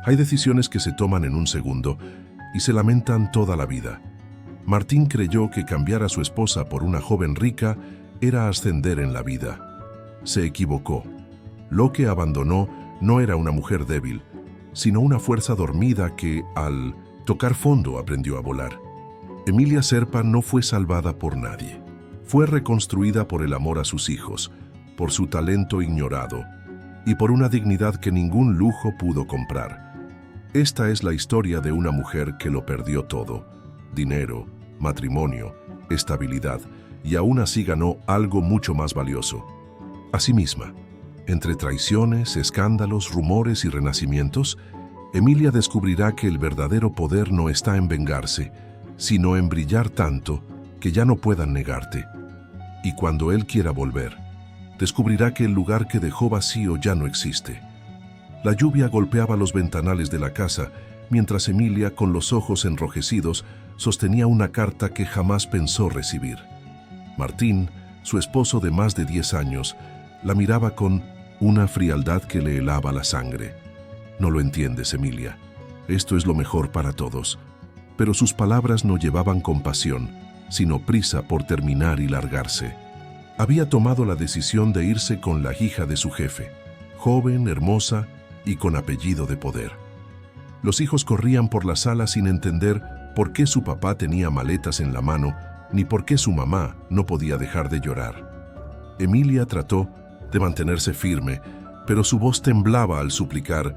Hay decisiones que se toman en un segundo y se lamentan toda la vida. Martín creyó que cambiar a su esposa por una joven rica era ascender en la vida. Se equivocó. Lo que abandonó no era una mujer débil, sino una fuerza dormida que, al tocar fondo, aprendió a volar. Emilia Serpa no fue salvada por nadie. Fue reconstruida por el amor a sus hijos, por su talento ignorado y por una dignidad que ningún lujo pudo comprar. Esta es la historia de una mujer que lo perdió todo: dinero, matrimonio, estabilidad, y aún así ganó algo mucho más valioso: a sí misma. Entre traiciones, escándalos, rumores y renacimientos, Emilia descubrirá que el verdadero poder no está en vengarse, sino en brillar tanto que ya no puedan negarte. Y cuando él quiera volver, descubrirá que el lugar que dejó vacío ya no existe. La lluvia golpeaba los ventanales de la casa, mientras Emilia, con los ojos enrojecidos, sostenía una carta que jamás pensó recibir. Martín, su esposo de más de 10 años, la miraba con una frialdad que le helaba la sangre. No lo entiendes, Emilia. Esto es lo mejor para todos. Pero sus palabras no llevaban compasión, sino prisa por terminar y largarse. Había tomado la decisión de irse con la hija de su jefe, joven, hermosa y con apellido de poder. Los hijos corrían por la sala sin entender por qué su papá tenía maletas en la mano, ni por qué su mamá no podía dejar de llorar. Emilia trató de mantenerse firme, pero su voz temblaba al suplicar: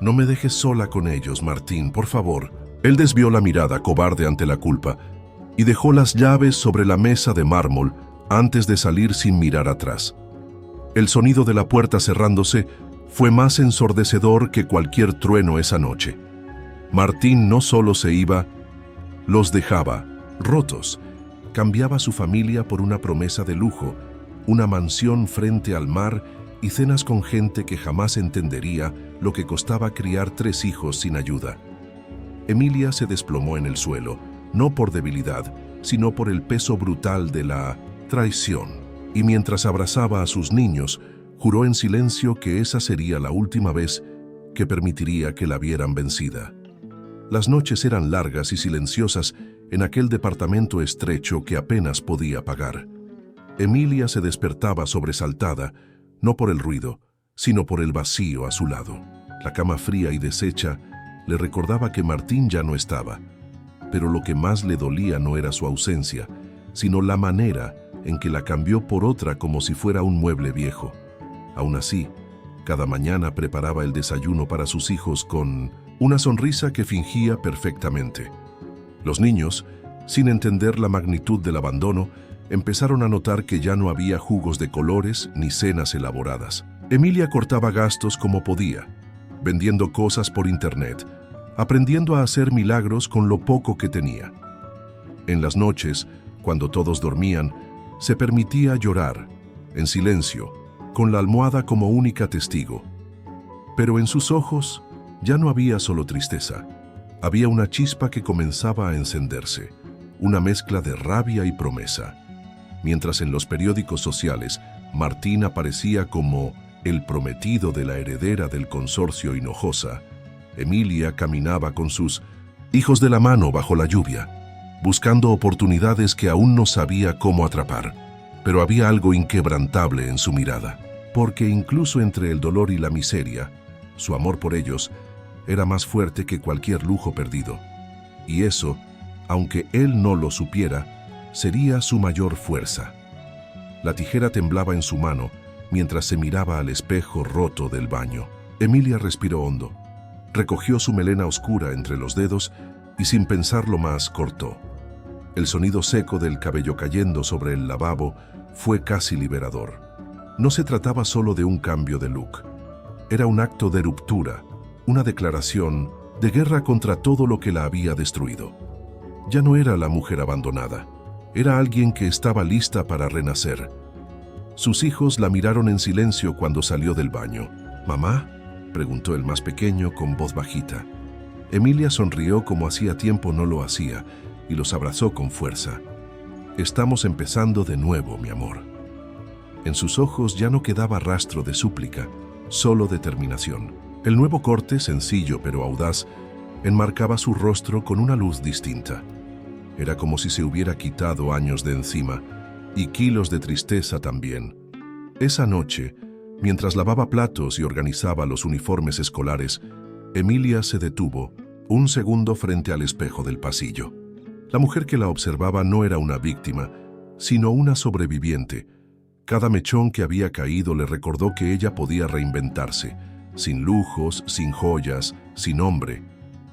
«No me dejes sola con ellos, Martín, por favor». Él desvió la mirada, cobarde ante la culpa, y dejó las llaves sobre la mesa de mármol antes de salir sin mirar atrás. El sonido de la puerta cerrándose fue más ensordecedor que cualquier trueno esa noche. Martín no solo se iba, los dejaba, rotos. Cambiaba su familia por una promesa de lujo, una mansión frente al mar y cenas con gente que jamás entendería lo que costaba criar 3 hijos sin ayuda. Emilia se desplomó en el suelo, no por debilidad, sino por el peso brutal de la traición. Y mientras abrazaba a sus niños, juró en silencio que esa sería la última vez que permitiría que la vieran vencida. Las noches eran largas y silenciosas en aquel departamento estrecho que apenas podía pagar. Emilia se despertaba sobresaltada, no por el ruido, sino por el vacío a su lado. La cama fría y deshecha le recordaba que Martín ya no estaba, pero lo que más le dolía no era su ausencia, sino la manera en que la cambió por otra como si fuera un mueble viejo. Aún así, cada mañana preparaba el desayuno para sus hijos con una sonrisa que fingía perfectamente. Los niños, sin entender la magnitud del abandono, empezaron a notar que ya no había jugos de colores ni cenas elaboradas. Emilia cortaba gastos como podía, vendiendo cosas por internet, aprendiendo a hacer milagros con lo poco que tenía. En las noches, cuando todos dormían, se permitía llorar, en silencio, con la almohada como única testigo. Pero en sus ojos ya no había solo tristeza. Había una chispa que comenzaba a encenderse, una mezcla de rabia y promesa. Mientras en los periódicos sociales Martín aparecía como el prometido de la heredera del consorcio Hinojosa, Emilia caminaba con sus hijos de la mano bajo la lluvia, buscando oportunidades que aún no sabía cómo atrapar. Pero había algo inquebrantable en su mirada, porque incluso entre el dolor y la miseria, su amor por ellos era más fuerte que cualquier lujo perdido. Y eso, aunque él no lo supiera, sería su mayor fuerza. La tijera temblaba en su mano mientras se miraba al espejo roto del baño. Emilia respiró hondo, recogió su melena oscura entre los dedos y sin pensarlo más cortó. El sonido seco del cabello cayendo sobre el lavabo fue casi liberador. No se trataba solo de un cambio de look. Era un acto de ruptura, una declaración de guerra contra todo lo que la había destruido. Ya no era la mujer abandonada, era alguien que estaba lista para renacer. Sus hijos la miraron en silencio cuando salió del baño. «¿Mamá?», preguntó el más pequeño con voz bajita. Emilia sonrió como hacía tiempo no lo hacía y los abrazó con fuerza. «Estamos empezando de nuevo, mi amor». En sus ojos ya no quedaba rastro de súplica, solo determinación. El nuevo corte, sencillo pero audaz, enmarcaba su rostro con una luz distinta. Era como si se hubiera quitado años de encima, y kilos de tristeza también. Esa noche, mientras lavaba platos y organizaba los uniformes escolares, Emilia se detuvo un segundo frente al espejo del pasillo. La mujer que la observaba no era una víctima, sino una sobreviviente. Cada mechón que había caído le recordó que ella podía reinventarse, sin lujos, sin joyas, sin hombre,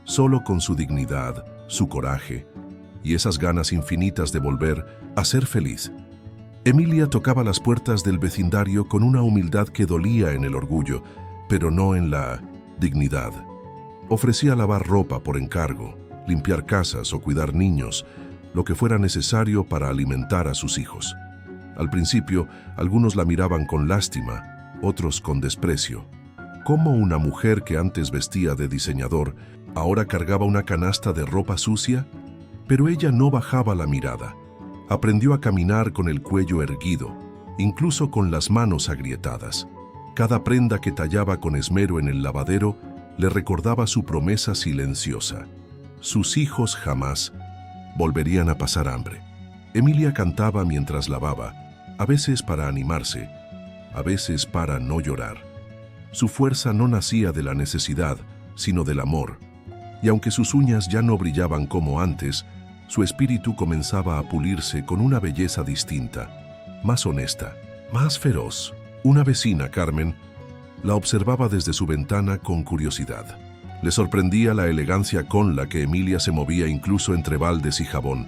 solo con su dignidad, su coraje y esas ganas infinitas de volver a ser feliz. Emilia tocaba las puertas del vecindario con una humildad que dolía en el orgullo, pero no en la dignidad. Ofrecía lavar ropa por encargo, limpiar casas o cuidar niños, lo que fuera necesario para alimentar a sus hijos. Al principio, algunos la miraban con lástima, otros con desprecio. ¿Cómo una mujer que antes vestía de diseñador ahora cargaba una canasta de ropa sucia? Pero ella no bajaba la mirada. Aprendió a caminar con el cuello erguido, incluso con las manos agrietadas. Cada prenda que tallaba con esmero en el lavadero le recordaba su promesa silenciosa. Sus hijos jamás volverían a pasar hambre. Emilia cantaba mientras lavaba, a veces para animarse, a veces para no llorar. Su fuerza no nacía de la necesidad, sino del amor. Y aunque sus uñas ya no brillaban como antes, su espíritu comenzaba a pulirse con una belleza distinta, más honesta, más feroz. Una vecina, Carmen, la observaba desde su ventana con curiosidad. Le sorprendía la elegancia con la que Emilia se movía incluso entre baldes y jabón.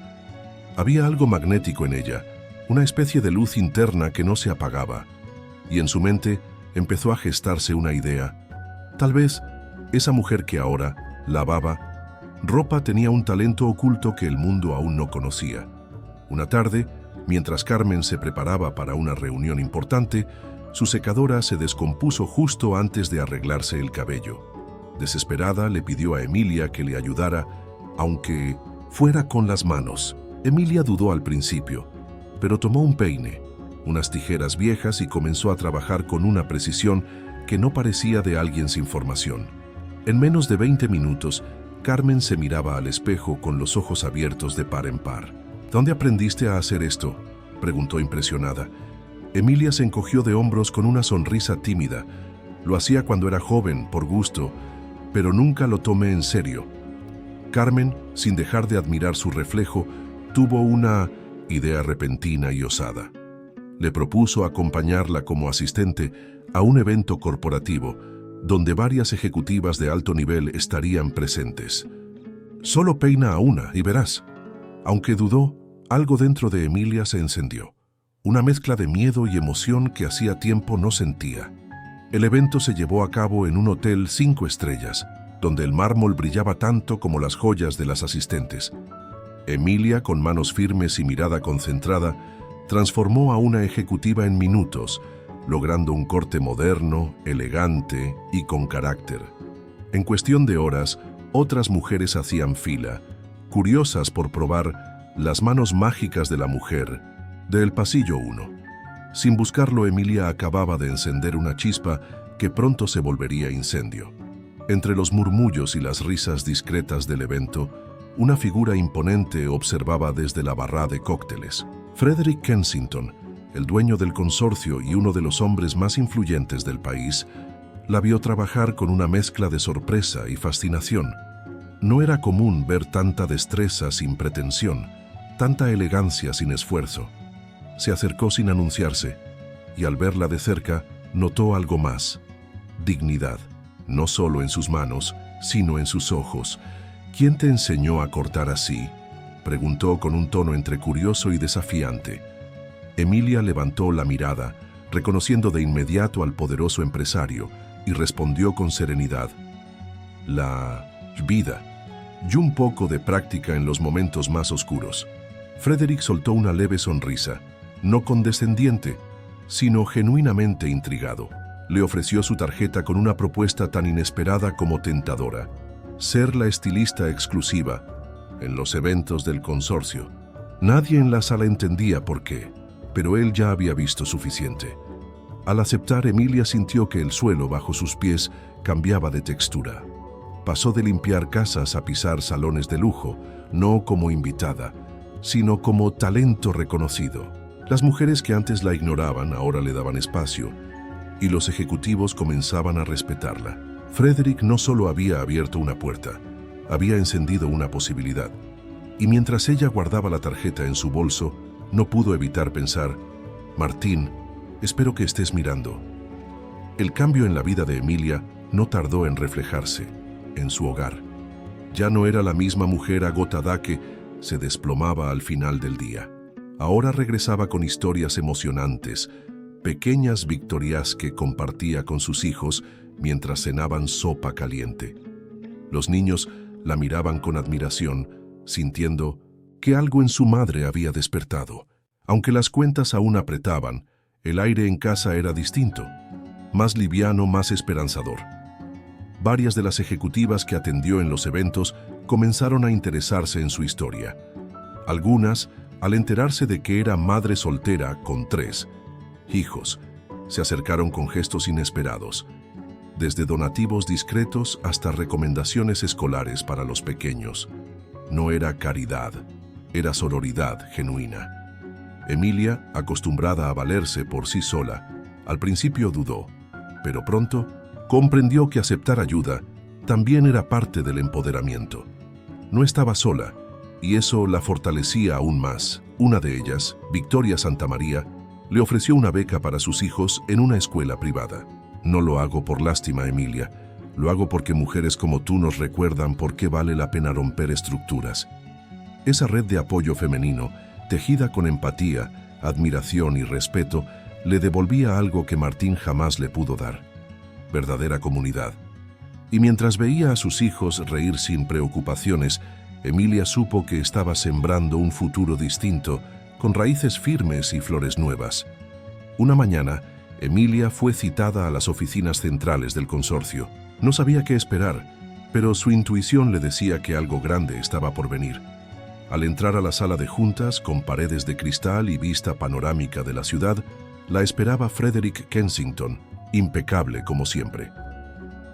Había algo magnético en ella, una especie de luz interna que no se apagaba, y en su mente empezó a gestarse una idea. Tal vez esa mujer que ahora lavaba ropa tenía un talento oculto que el mundo aún no conocía. Una tarde, mientras Carmen se preparaba para una reunión importante, su secadora se descompuso justo antes de arreglarse el cabello. Desesperada, le pidió a Emilia que le ayudara, aunque fuera con las manos. Emilia dudó al principio, pero tomó un peine, unas tijeras viejas y comenzó a trabajar con una precisión que no parecía de alguien sin formación. En menos de 20 minutos, Carmen se miraba al espejo con los ojos abiertos de par en par. ¿Dónde aprendiste a hacer esto?, preguntó impresionada. Emilia se encogió de hombros con una sonrisa tímida. Lo hacía cuando era joven, por gusto, pero nunca lo tomé en serio. Carmen, sin dejar de admirar su reflejo, tuvo una idea repentina y osada. Le propuso acompañarla como asistente a un evento corporativo, donde varias ejecutivas de alto nivel estarían presentes. Solo peina a una y verás. Aunque dudó, algo dentro de Emilia se encendió. Una mezcla de miedo y emoción que hacía tiempo no sentía. El evento se llevó a cabo en un hotel 5 estrellas, donde el mármol brillaba tanto como las joyas de las asistentes. Emilia, con manos firmes y mirada concentrada, transformó a una ejecutiva en minutos, logrando un corte moderno, elegante y con carácter. En cuestión de horas, otras mujeres hacían fila, curiosas por probar las manos mágicas de la mujer del pasillo 1. Sin buscarlo, Emilia acababa de encender una chispa que pronto se volvería incendio. Entre los murmullos y las risas discretas del evento, una figura imponente observaba desde la barra de cócteles. Frederick Kensington, el dueño del consorcio y uno de los hombres más influyentes del país, la vio trabajar con una mezcla de sorpresa y fascinación. No era común ver tanta destreza sin pretensión, tanta elegancia sin esfuerzo. Se acercó sin anunciarse, y al verla de cerca, notó algo más: dignidad, no solo en sus manos, sino en sus ojos. ¿Quién te enseñó a cortar así?, preguntó con un tono entre curioso y desafiante. Emilia levantó la mirada, reconociendo de inmediato al poderoso empresario, y respondió con serenidad: la vida, y un poco de práctica en los momentos más oscuros. Frederick soltó una leve sonrisa, no condescendiente, sino genuinamente intrigado. Le ofreció su tarjeta con una propuesta tan inesperada como tentadora: ser la estilista exclusiva en los eventos del consorcio. Nadie en la sala entendía por qué, pero él ya había visto suficiente. Al aceptar, Emilia sintió que el suelo bajo sus pies cambiaba de textura. Pasó de limpiar casas a pisar salones de lujo, no como invitada, sino como talento reconocido. Las mujeres que antes la ignoraban ahora le daban espacio, y los ejecutivos comenzaban a respetarla. Frederick no solo había abierto una puerta, había encendido una posibilidad. Y mientras ella guardaba la tarjeta en su bolso, no pudo evitar pensar: Martín, espero que estés mirando. El cambio en la vida de Emilia no tardó en reflejarse en su hogar. Ya no era la misma mujer agotada que se desplomaba al final del día. Ahora regresaba con historias emocionantes, pequeñas victorias que compartía con sus hijos mientras cenaban sopa caliente. Los niños la miraban con admiración, sintiendo que algo en su madre había despertado. Aunque las cuentas aún apretaban, el aire en casa era distinto, más liviano, más esperanzador. Varias de las ejecutivas que atendió en los eventos comenzaron a interesarse en su historia. Algunas, al enterarse de que era madre soltera con 3 hijos, se acercaron con gestos inesperados, desde donativos discretos hasta recomendaciones escolares para los pequeños. No era caridad, era sororidad genuina. Emilia, acostumbrada a valerse por sí sola, al principio dudó, pero pronto comprendió que aceptar ayuda también era parte del empoderamiento. No estaba sola, y eso la fortalecía aún más. Una de ellas, Victoria Santamaría, le ofreció una beca para sus hijos en una escuela privada. No lo hago por lástima, Emilia. Lo hago porque mujeres como tú nos recuerdan por qué vale la pena romper estructuras. Esa red de apoyo femenino, tejida con empatía, admiración y respeto, le devolvía algo que Martín jamás le pudo dar: verdadera comunidad. Y mientras veía a sus hijos reír sin preocupaciones, Emilia supo que estaba sembrando un futuro distinto, con raíces firmes y flores nuevas. Una mañana, Emilia fue citada a las oficinas centrales del consorcio. No sabía qué esperar, pero su intuición le decía que algo grande estaba por venir. Al entrar a la sala de juntas, con paredes de cristal y vista panorámica de la ciudad, la esperaba Frederick Kensington, impecable como siempre.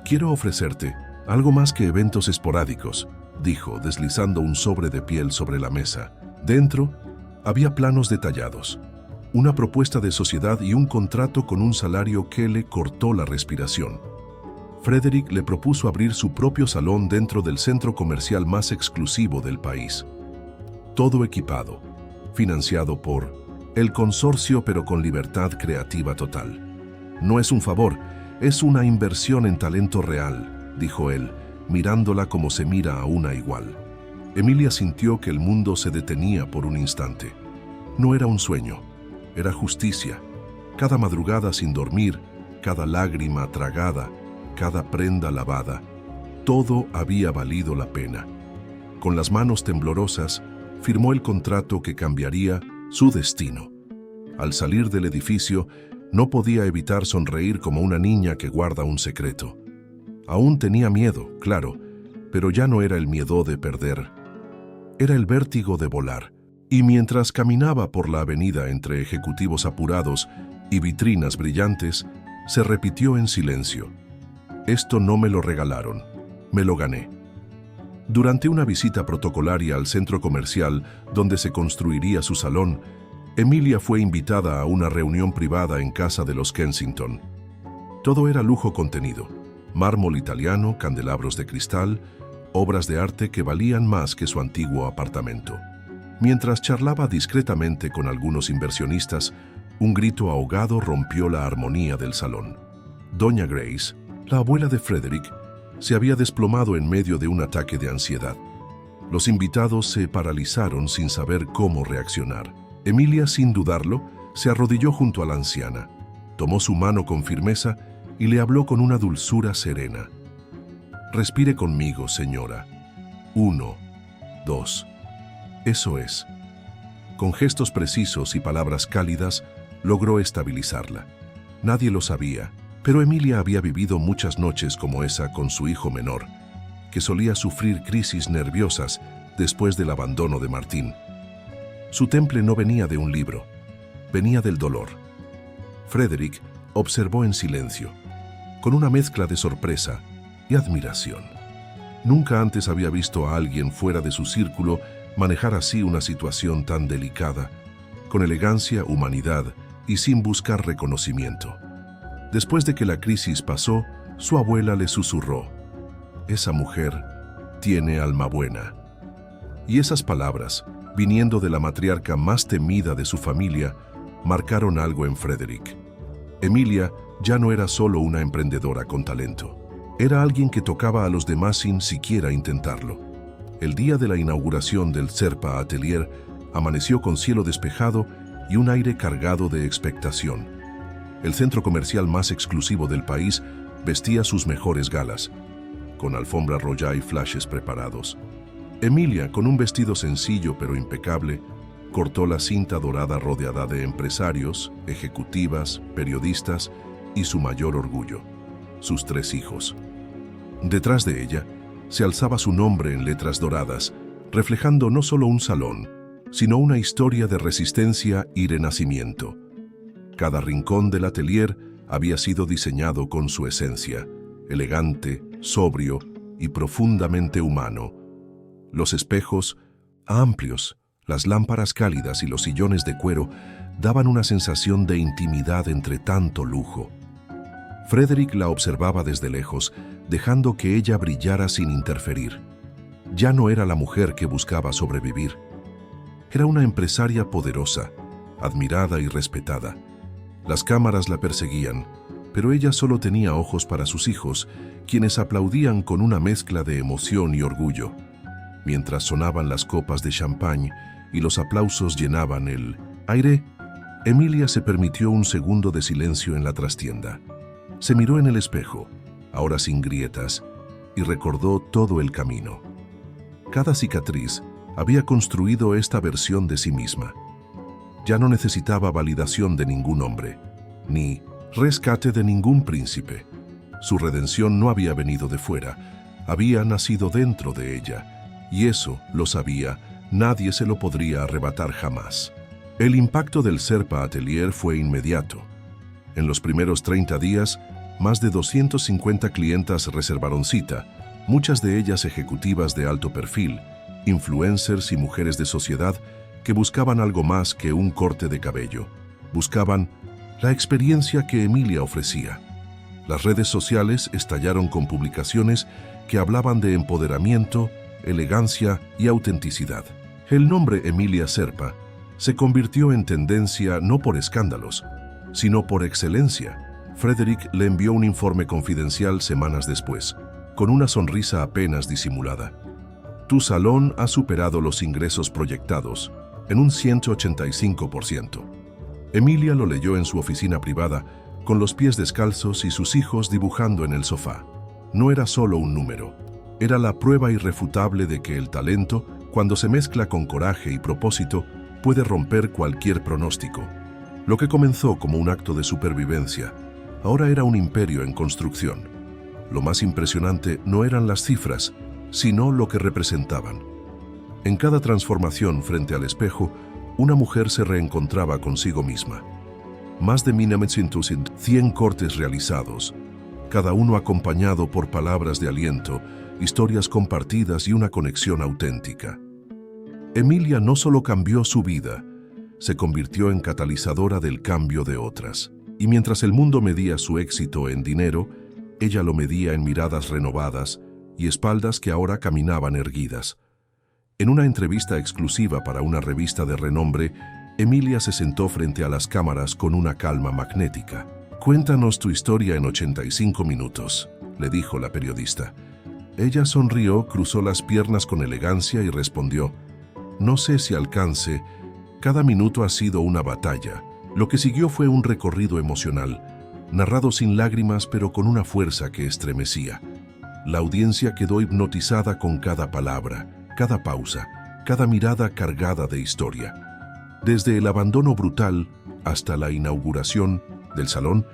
«Quiero ofrecerte algo más que eventos esporádicos», dijo, deslizando un sobre de piel sobre la mesa. Dentro había planos detallados, una propuesta de sociedad y un contrato con un salario que le cortó la respiración. Frederick le propuso abrir su propio salón dentro del centro comercial más exclusivo del país. Todo equipado, financiado por el consorcio, pero con libertad creativa total. «No es un favor, es una inversión en talento real», dijo él, mirándola como se mira a una igual. Emilia sintió que el mundo se detenía por un instante. No era un sueño, era justicia. Cada madrugada sin dormir, cada lágrima tragada, cada prenda lavada, todo había valido la pena. Con las manos temblorosas, firmó el contrato que cambiaría su destino. Al salir del edificio, no podía evitar sonreír como una niña que guarda un secreto. Aún tenía miedo, claro, pero ya no era el miedo de perder. Era el vértigo de volar. Y mientras caminaba por la avenida entre ejecutivos apurados y vitrinas brillantes, se repitió en silencio: «Esto no me lo regalaron, me lo gané». Durante una visita protocolaria al centro comercial donde se construiría su salón, Emilia fue invitada a una reunión privada en casa de los Kensington. Todo era lujo contenido: mármol italiano, candelabros de cristal, obras de arte que valían más que su antiguo apartamento. Mientras charlaba discretamente con algunos inversionistas, un grito ahogado rompió la armonía del salón. Doña Grace, la abuela de Frederick, se había desplomado en medio de un ataque de ansiedad. Los invitados se paralizaron sin saber cómo reaccionar. Emilia, sin dudarlo, se arrodilló junto a la anciana, tomó su mano con firmeza y le habló con una dulzura serena. «Respire conmigo, señora. 1, 2. Eso es». Con gestos precisos y palabras cálidas, logró estabilizarla. Nadie lo sabía, pero Emilia había vivido muchas noches como esa con su hijo menor, que solía sufrir crisis nerviosas después del abandono de Martín. Su temple no venía de un libro, venía del dolor. Frederick observó en silencio, con una mezcla de sorpresa y admiración. Nunca antes había visto a alguien fuera de su círculo manejar así una situación tan delicada, con elegancia, humanidad y sin buscar reconocimiento. Después de que la crisis pasó, su abuela le susurró: «Esa mujer tiene alma buena». Y esas palabras, viniendo de la matriarca más temida de su familia, marcaron algo en Frederick. Emilia ya no era solo una emprendedora con talento. Era alguien que tocaba a los demás sin siquiera intentarlo. El día de la inauguración del Serpa Atelier amaneció con cielo despejado y un aire cargado de expectación. El centro comercial más exclusivo del país vestía sus mejores galas, con alfombra roja y flashes preparados. Emilia, con un vestido sencillo pero impecable, cortó la cinta dorada rodeada de empresarios, ejecutivas, periodistas y su mayor orgullo, sus 3 hijos. Detrás de ella se alzaba su nombre en letras doradas, reflejando no solo un salón, sino una historia de resistencia y renacimiento. Cada rincón del atelier había sido diseñado con su esencia, elegante, sobrio y profundamente humano. Los espejos, amplios, las lámparas cálidas y los sillones de cuero daban una sensación de intimidad entre tanto lujo. Frederick la observaba desde lejos, dejando que ella brillara sin interferir. Ya no era la mujer que buscaba sobrevivir. Era una empresaria poderosa, admirada y respetada. Las cámaras la perseguían, pero ella solo tenía ojos para sus hijos, quienes aplaudían con una mezcla de emoción y orgullo. Mientras sonaban las copas de champán y los aplausos llenaban el aire, Emilia se permitió un segundo de silencio en la trastienda. Se miró en el espejo, ahora sin grietas, y recordó todo el camino. Cada cicatriz había construido esta versión de sí misma. Ya no necesitaba validación de ningún hombre, ni rescate de ningún príncipe. Su redención no había venido de fuera, había nacido dentro de ella, y eso, lo sabía, nadie se lo podría arrebatar jamás. El impacto del Serpa Atelier fue inmediato. En los primeros 30 días, más de 250 clientas reservaron cita, muchas de ellas ejecutivas de alto perfil, influencers y mujeres de sociedad que buscaban algo más que un corte de cabello. Buscaban la experiencia que Emilia ofrecía. Las redes sociales estallaron con publicaciones que hablaban de empoderamiento, elegancia y autenticidad. El nombre Emilia Serpa se convirtió en tendencia no por escándalos, sino por excelencia. Frederick le envió un informe confidencial semanas después, con una sonrisa apenas disimulada. Tu salón ha superado los ingresos proyectados en un 185%. Emilia lo leyó en su oficina privada, con los pies descalzos y sus hijos dibujando en el sofá. No era solo un número, era la prueba irrefutable de que el talento, cuando se mezcla con coraje y propósito, puede romper cualquier pronóstico. Lo que comenzó como un acto de supervivencia, ahora era un imperio en construcción. Lo más impresionante no eran las cifras, sino lo que representaban. En cada transformación frente al espejo, una mujer se reencontraba consigo misma. Más de 100 cortes realizados, cada uno acompañado por palabras de aliento, historias compartidas y una conexión auténtica. Emilia no solo cambió su vida, se convirtió en catalizadora del cambio de otras. Y mientras el mundo medía su éxito en dinero, ella lo medía en miradas renovadas y espaldas que ahora caminaban erguidas. En una entrevista exclusiva para una revista de renombre, Emilia se sentó frente a las cámaras con una calma magnética. «Cuéntanos tu historia en 85 minutos», le dijo la periodista. Ella sonrió, cruzó las piernas con elegancia y respondió: «No sé si alcance. Cada minuto ha sido una batalla». Lo que siguió fue un recorrido emocional, narrado sin lágrimas pero con una fuerza que estremecía. La audiencia quedó hipnotizada con cada palabra, cada pausa, cada mirada cargada de historia. Desde el abandono brutal hasta la inauguración del salón,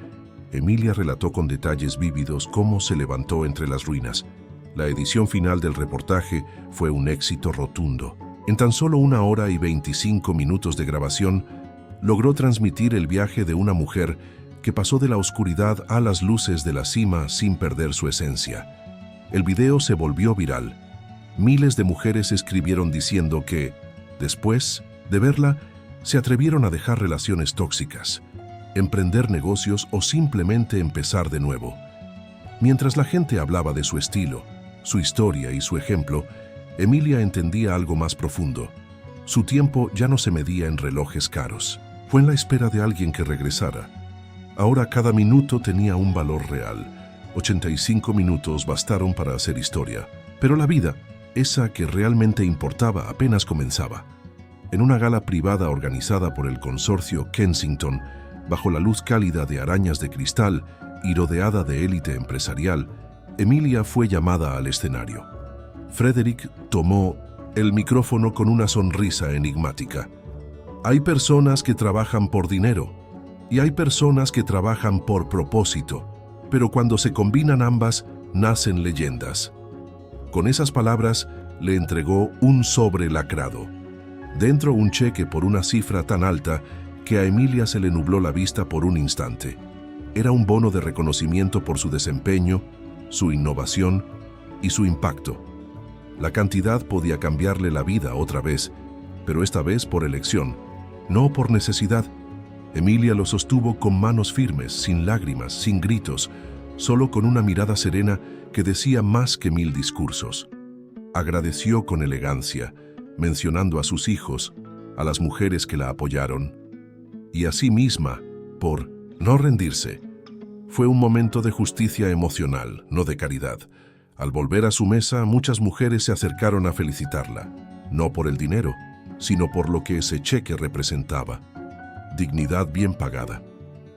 Emilia relató con detalles vívidos cómo se levantó entre las ruinas. La edición final del reportaje fue un éxito rotundo. En tan solo 1 hora y 25 minutos de grabación, logró transmitir el viaje de una mujer que pasó de la oscuridad a las luces de la cima sin perder su esencia. El video se volvió viral. Miles de mujeres escribieron diciendo que, después de verla, se atrevieron a dejar relaciones tóxicas, emprender negocios o simplemente empezar de nuevo. Mientras la gente hablaba de su estilo, su historia y su ejemplo, Emilia entendía algo más profundo. Su tiempo ya no se medía en relojes caros. Fue en la espera de alguien que regresara. Ahora cada minuto tenía un valor real. 85 minutos bastaron para hacer historia. Pero la vida, esa que realmente importaba, apenas comenzaba. En una gala privada organizada por el consorcio Kensington, bajo la luz cálida de arañas de cristal y rodeada de élite empresarial, Emilia fue llamada al escenario. Frederick tomó el micrófono con una sonrisa enigmática. Hay personas que trabajan por dinero y hay personas que trabajan por propósito, pero cuando se combinan ambas, nacen leyendas. Con esas palabras, le entregó un sobre lacrado. Dentro un cheque por una cifra tan alta que a Emilia se le nubló la vista por un instante. Era un bono de reconocimiento por su desempeño, su innovación y su impacto. La cantidad podía cambiarle la vida otra vez, pero esta vez por elección, no por necesidad. Emilia lo sostuvo con manos firmes, sin lágrimas, sin gritos, solo con una mirada serena que decía más que 1000 discursos. Agradeció con elegancia, mencionando a sus hijos, a las mujeres que la apoyaron, y a sí misma, por no rendirse. Fue un momento de justicia emocional, no de caridad. Al volver a su mesa, muchas mujeres se acercaron a felicitarla, no por el dinero, sino por lo que ese cheque representaba. Dignidad bien pagada.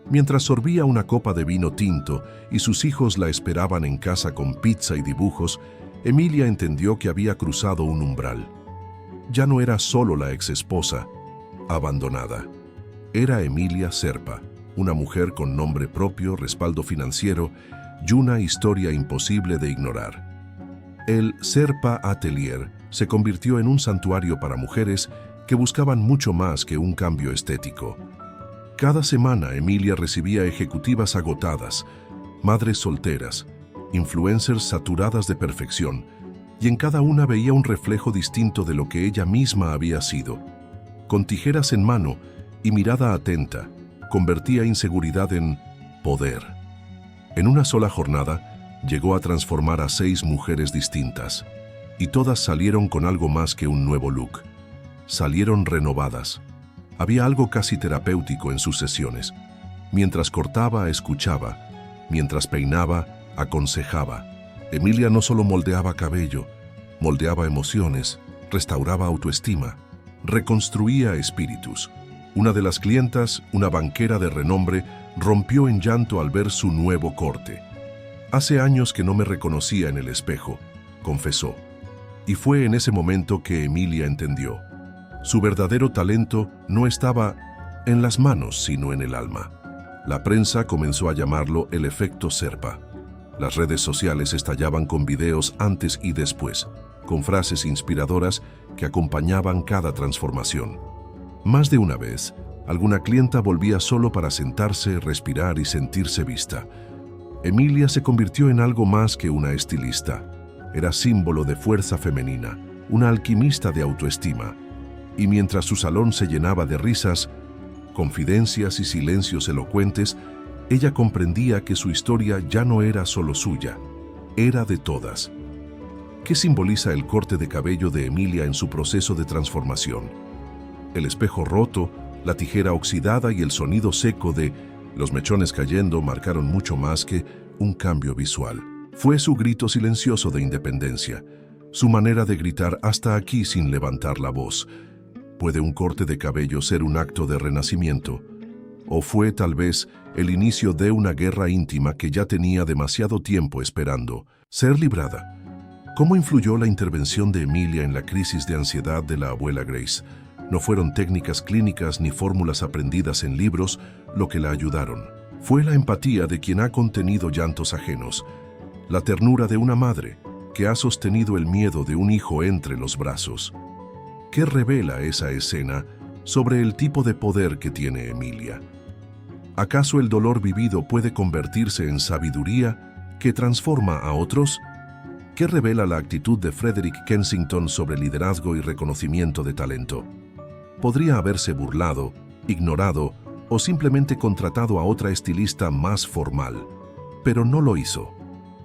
Mientras sorbía una copa de vino tinto y sus hijos la esperaban en casa con pizza y dibujos, Emilia entendió que había cruzado un umbral. Ya no era solo la exesposa, abandonada. Era Emilia Serpa, una mujer con nombre propio, respaldo financiero y una historia imposible de ignorar. El Serpa Atelier se convirtió en un santuario para mujeres que buscaban mucho más que un cambio estético. Cada semana Emilia recibía ejecutivas agotadas, madres solteras, influencers saturadas de perfección, y en cada una veía un reflejo distinto de lo que ella misma había sido. Con tijeras en mano y mirada atenta, convertía inseguridad en poder. En una sola jornada, llegó a transformar a 6 mujeres distintas, y todas salieron con algo más que un nuevo look. Salieron renovadas. Había algo casi terapéutico en sus sesiones. Mientras cortaba, escuchaba. Mientras peinaba, aconsejaba. Emilia no solo moldeaba cabello, moldeaba emociones, restauraba autoestima, reconstruía espíritus. Una de las clientas, una banquera de renombre, rompió en llanto al ver su nuevo corte. Hace años que no me reconocía en el espejo, confesó. Y fue en ese momento que Emilia entendió. Su verdadero talento no estaba en las manos, sino en el alma. La prensa comenzó a llamarlo el efecto Serpa. Las redes sociales estallaban con videos antes y después, con frases inspiradoras que acompañaban cada transformación. Más de una vez, alguna clienta volvía solo para sentarse, respirar y sentirse vista. Emilia se convirtió en algo más que una estilista. Era símbolo de fuerza femenina, una alquimista de autoestima. Y mientras su salón se llenaba de risas, confidencias y silencios elocuentes, ella comprendía que su historia ya no era solo suya, era de todas. ¿Qué simboliza el corte de cabello de Emilia en su proceso de transformación? El espejo roto, la tijera oxidada y el sonido seco de los mechones cayendo marcaron mucho más que un cambio visual. Fue su grito silencioso de independencia, su manera de gritar hasta aquí sin levantar la voz. ¿Puede un corte de cabello ser un acto de renacimiento? ¿O fue tal vez el inicio de una guerra íntima que ya tenía demasiado tiempo esperando ser librada? ¿Cómo influyó la intervención de Emilia en la crisis de ansiedad de la abuela Grace? No fueron técnicas clínicas ni fórmulas aprendidas en libros lo que la ayudaron. Fue la empatía de quien ha contenido llantos ajenos, la ternura de una madre que ha sostenido el miedo de un hijo entre los brazos. ¿Qué revela esa escena sobre el tipo de poder que tiene Emilia? ¿Acaso el dolor vivido puede convertirse en sabiduría que transforma a otros? ¿Qué revela la actitud de Frederick Kensington sobre liderazgo y reconocimiento de talento? Podría haberse burlado, ignorado o simplemente contratado a otra estilista más formal, pero no lo hizo.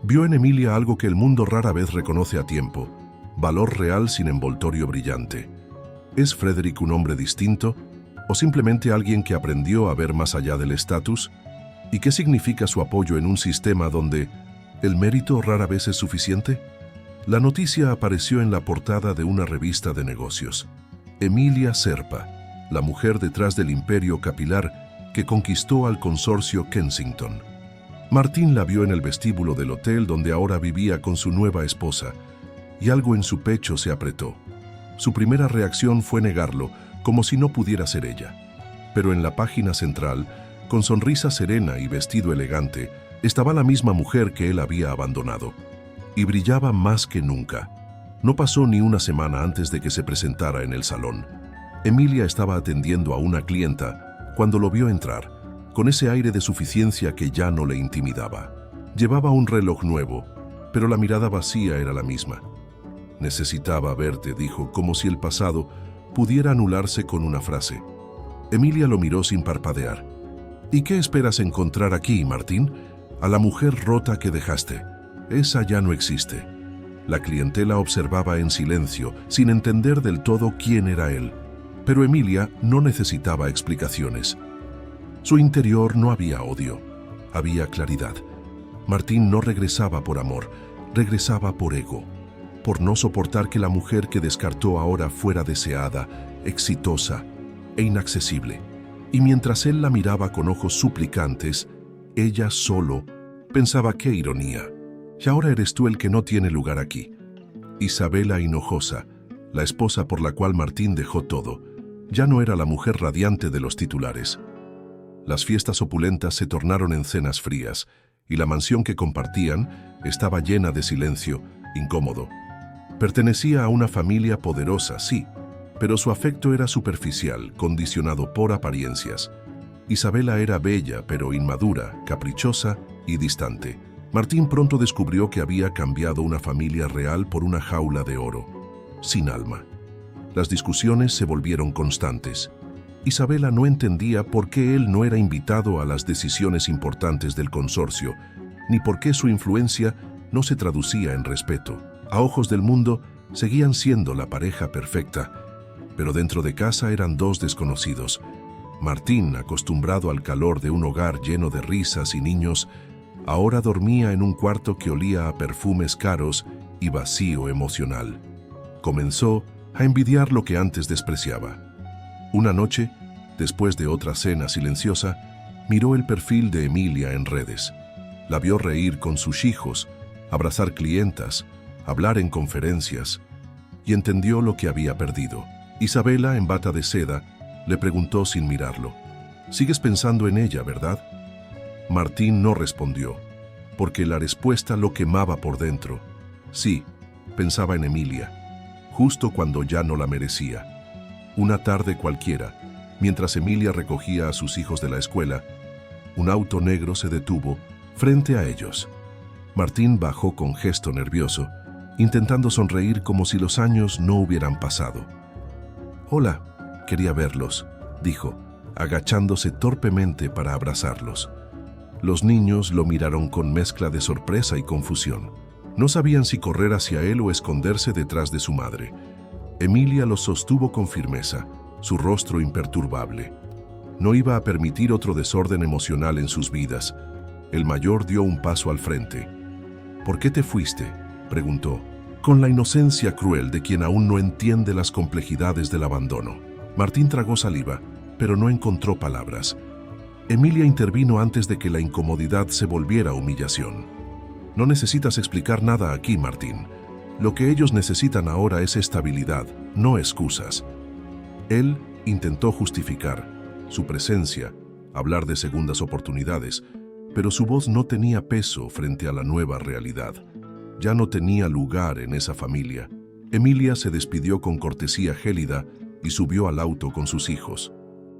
Vio en Emilia algo que el mundo rara vez reconoce a tiempo: valor real sin envoltorio brillante. ¿Es Frederick un hombre distinto o simplemente alguien que aprendió a ver más allá del estatus? ¿Y qué significa su apoyo en un sistema donde el mérito rara vez es suficiente? La noticia apareció en la portada de una revista de negocios. Emilia Serpa, la mujer detrás del imperio capilar que conquistó al consorcio Kensington. Martín la vio en el vestíbulo del hotel donde ahora vivía con su nueva esposa, y algo en su pecho se apretó. Su primera reacción fue negarlo, como si no pudiera ser ella. Pero en la página central, con sonrisa serena y vestido elegante, estaba la misma mujer que él había abandonado. Y brillaba más que nunca. No pasó ni una semana antes de que se presentara en el salón. Emilia estaba atendiendo a una clienta cuando lo vio entrar, con ese aire de suficiencia que ya no le intimidaba. Llevaba un reloj nuevo, pero la mirada vacía era la misma. «Necesitaba verte», dijo, como si el pasado pudiera anularse con una frase. Emilia lo miró sin parpadear. «¿Y qué esperas encontrar aquí, Martín? A la mujer rota que dejaste. Esa ya no existe». La clientela observaba en silencio, sin entender del todo quién era él. Pero Emilia no necesitaba explicaciones. Su interior no había odio, había claridad. Martín no regresaba por amor, regresaba por ego, por no soportar que la mujer que descartó ahora fuera deseada, exitosa e inaccesible. Y mientras él la miraba con ojos suplicantes, ella solo pensaba: qué ironía. Y ahora eres tú el que no tiene lugar aquí. Isabela Hinojosa, la esposa por la cual Martín dejó todo, ya no era la mujer radiante de los titulares. Las fiestas opulentas se tornaron en cenas frías, y la mansión que compartían estaba llena de silencio, incómodo. Pertenecía a una familia poderosa, sí, pero su afecto era superficial, condicionado por apariencias. Isabela era bella, pero inmadura, caprichosa y distante. Martín pronto descubrió que había cambiado una familia real por una jaula de oro, sin alma. Las discusiones se volvieron constantes. Isabela no entendía por qué él no era invitado a las decisiones importantes del consorcio, ni por qué su influencia no se traducía en respeto. A ojos del mundo, seguían siendo la pareja perfecta, pero dentro de casa eran dos desconocidos. Martín, acostumbrado al calor de un hogar lleno de risas y niños, ahora dormía en un cuarto que olía a perfumes caros y vacío emocional. Comenzó a envidiar lo que antes despreciaba. Una noche, después de otra cena silenciosa, miró el perfil de Emilia en redes. La vio reír con sus hijos, abrazar clientas, hablar en conferencias, y entendió lo que había perdido. Isabela, en bata de seda, le preguntó sin mirarlo: «¿Sigues pensando en ella, verdad?» Martín no respondió, porque la respuesta lo quemaba por dentro. Sí, pensaba en Emilia, justo cuando ya no la merecía. Una tarde cualquiera, mientras Emilia recogía a sus hijos de la escuela, un auto negro se detuvo frente a ellos. Martín bajó con gesto nervioso, intentando sonreír como si los años no hubieran pasado. «Hola, quería verlos», dijo, agachándose torpemente para abrazarlos. Los niños lo miraron con mezcla de sorpresa y confusión. No sabían si correr hacia él o esconderse detrás de su madre. Emilia los sostuvo con firmeza, su rostro imperturbable. No iba a permitir otro desorden emocional en sus vidas. El mayor dio un paso al frente. «¿Por qué te fuiste?», preguntó, con la inocencia cruel de quien aún no entiende las complejidades del abandono. Martín tragó saliva, pero no encontró palabras. Emilia intervino antes de que la incomodidad se volviera humillación. «No necesitas explicar nada aquí, Martín. Lo que ellos necesitan ahora es estabilidad, no excusas». Él intentó justificar su presencia, hablar de segundas oportunidades, pero su voz no tenía peso frente a la nueva realidad. Ya no tenía lugar en esa familia. Emilia se despidió con cortesía gélida y subió al auto con sus hijos.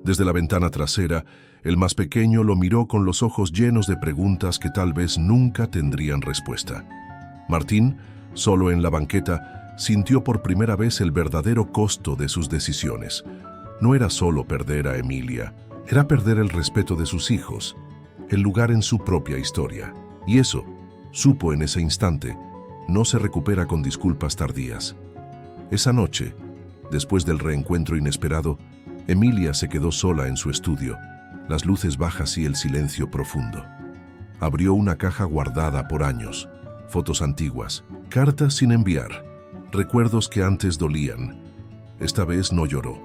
Desde la ventana trasera, el más pequeño lo miró con los ojos llenos de preguntas que tal vez nunca tendrían respuesta. Martín, solo en la banqueta, sintió por primera vez el verdadero costo de sus decisiones. No era solo perder a Emilia, era perder el respeto de sus hijos, el lugar en su propia historia. Y eso, supo en ese instante, no se recupera con disculpas tardías. Esa noche, después del reencuentro inesperado, Emilia se quedó sola en su estudio, las luces bajas y el silencio profundo. Abrió una caja guardada por años, fotos antiguas, cartas sin enviar, recuerdos que antes dolían. Esta vez no lloró.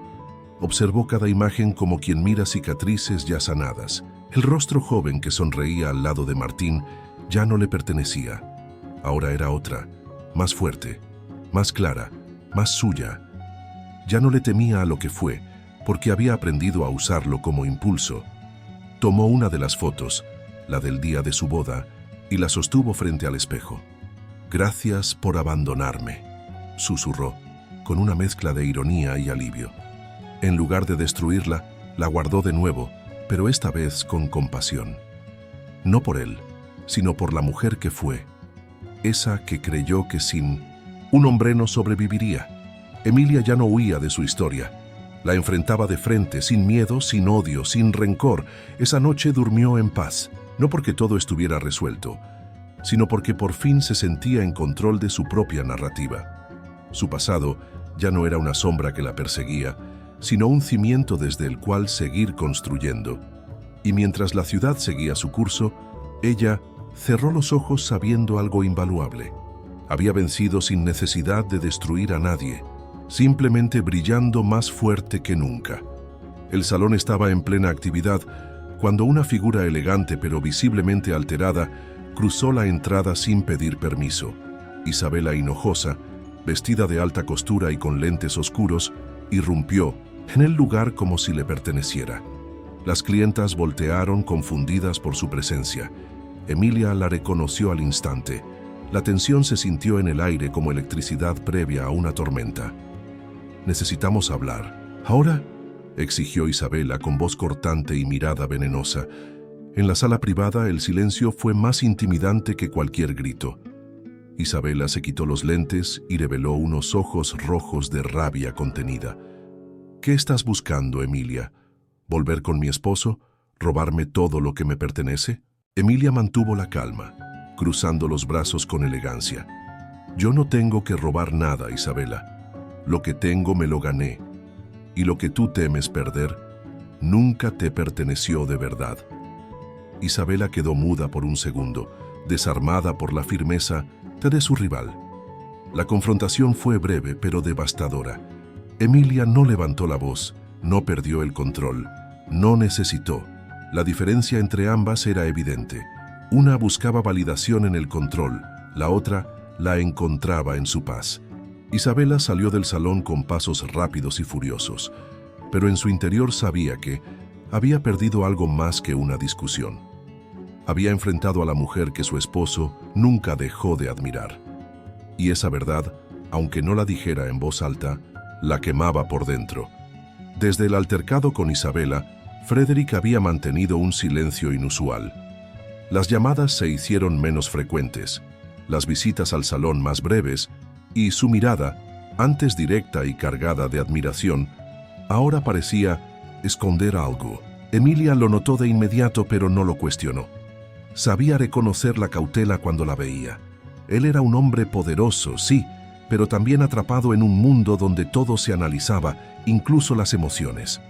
Observó cada imagen como quien mira cicatrices ya sanadas. El rostro joven que sonreía al lado de Martín ya no le pertenecía. Ahora era otra, más fuerte, más clara, más suya. Ya no le temía a lo que fue, porque había aprendido a usarlo como impulso. Tomó una de las fotos, la del día de su boda, y la sostuvo frente al espejo. «Gracias por abandonarme», susurró, con una mezcla de ironía y alivio. En lugar de destruirla, la guardó de nuevo, pero esta vez con compasión. No por él, sino por la mujer que fue, esa que creyó que sin un hombre no sobreviviría. Emilia ya no huía de su historia. La enfrentaba de frente, sin miedo, sin odio, sin rencor. Esa noche durmió en paz, no porque todo estuviera resuelto, sino porque por fin se sentía en control de su propia narrativa. Su pasado ya no era una sombra que la perseguía, sino un cimiento desde el cual seguir construyendo. Y mientras la ciudad seguía su curso, ella cerró los ojos sabiendo algo invaluable. Había vencido sin necesidad de destruir a nadie, simplemente brillando más fuerte que nunca. El salón estaba en plena actividad cuando una figura elegante pero visiblemente alterada cruzó la entrada sin pedir permiso. Isabela Hinojosa, vestida de alta costura y con lentes oscuros, irrumpió en el lugar como si le perteneciera. Las clientas voltearon confundidas por su presencia. Emilia la reconoció al instante. La tensión se sintió en el aire como electricidad previa a una tormenta. «Necesitamos hablar». «¿Ahora?», exigió Isabela con voz cortante y mirada venenosa. En la sala privada el silencio fue más intimidante que cualquier grito. Isabela se quitó los lentes y reveló unos ojos rojos de rabia contenida. «¿Qué estás buscando, Emilia? ¿Volver con mi esposo? ¿Robarme todo lo que me pertenece?». Emilia mantuvo la calma, cruzando los brazos con elegancia. «Yo no tengo que robar nada, Isabela. Lo que tengo me lo gané, y lo que tú temes perder nunca te perteneció de verdad». Isabela quedó muda por un segundo, desarmada por la firmeza de su rival. La confrontación fue breve pero devastadora. Emilia no levantó la voz, no perdió el control, no necesitó. La diferencia entre ambas era evidente. Una buscaba validación en el control, la otra la encontraba en su paz. Isabela salió del salón con pasos rápidos y furiosos, pero en su interior sabía que había perdido algo más que una discusión. Había enfrentado a la mujer que su esposo nunca dejó de admirar. Y esa verdad, aunque no la dijera en voz alta, la quemaba por dentro. Desde el altercado con Isabela, Frederick había mantenido un silencio inusual. Las llamadas se hicieron menos frecuentes, las visitas al salón más breves, y su mirada, antes directa y cargada de admiración, ahora parecía esconder algo. Emilia lo notó de inmediato, pero no lo cuestionó. Sabía reconocer la cautela cuando la veía. Él era un hombre poderoso, sí, pero también atrapado en un mundo donde todo se analizaba, incluso las emociones.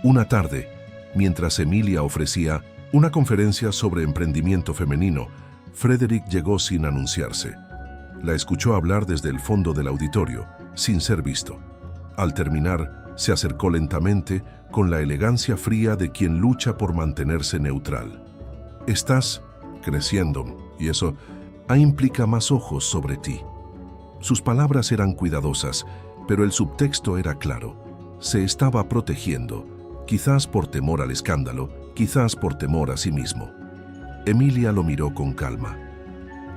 Una tarde, mientras Emilia ofrecía una conferencia sobre emprendimiento femenino, Frederick llegó sin anunciarse. La escuchó hablar desde el fondo del auditorio, sin ser visto. Al terminar, se acercó lentamente, con la elegancia fría de quien lucha por mantenerse neutral. «Estás creciendo, y eso implica más ojos sobre ti». Sus palabras eran cuidadosas, pero el subtexto era claro. Se estaba protegiendo, quizás por temor al escándalo, quizás por temor a sí mismo. Emilia lo miró con calma.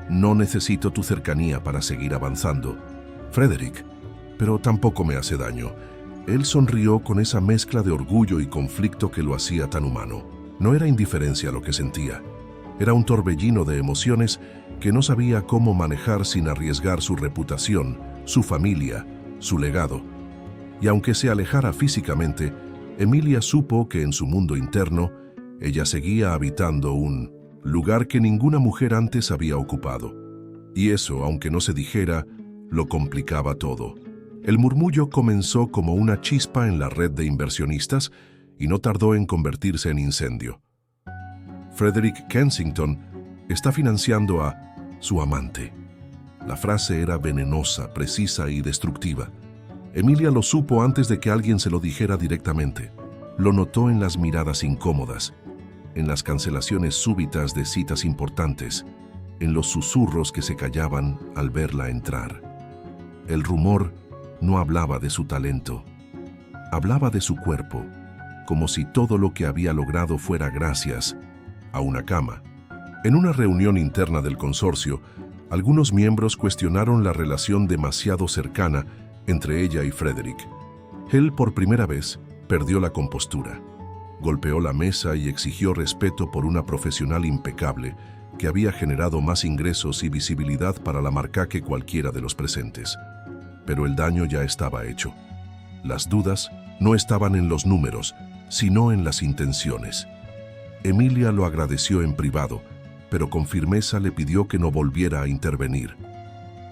«No necesito tu cercanía para seguir avanzando, Frederick, pero tampoco me hace daño. Él sonrió con esa mezcla de orgullo y conflicto que lo hacía tan humano. No era indiferencia lo que sentía. Era un torbellino de emociones que no sabía cómo manejar sin arriesgar su reputación, su familia, su legado. Y aunque se alejara físicamente, Emilia supo que en su mundo interno, ella seguía habitando un lugar que ninguna mujer antes había ocupado. Y eso, aunque no se dijera, lo complicaba todo. El murmullo comenzó como una chispa en la red de inversionistas y no tardó en convertirse en incendio. Frederick Kensington está financiando a su amante. La frase era venenosa, precisa y destructiva. Emilia lo supo antes de que alguien se lo dijera directamente. Lo notó en las miradas incómodas, en las cancelaciones súbitas de citas importantes, en los susurros que se callaban al verla entrar. El rumor no hablaba de su talento, hablaba de su cuerpo, como si todo lo que había logrado fuera gracias a una cama. En una reunión interna del consorcio, algunos miembros cuestionaron la relación demasiado cercana entre ella y Frederick. Él, por primera vez, perdió la compostura. Golpeó la mesa y exigió respeto por una profesional impecable que había generado más ingresos y visibilidad para la marca que cualquiera de los presentes. Pero el daño ya estaba hecho. Las dudas no estaban en los números, sino en las intenciones. Emilia lo agradeció en privado, pero con firmeza le pidió que no volviera a intervenir.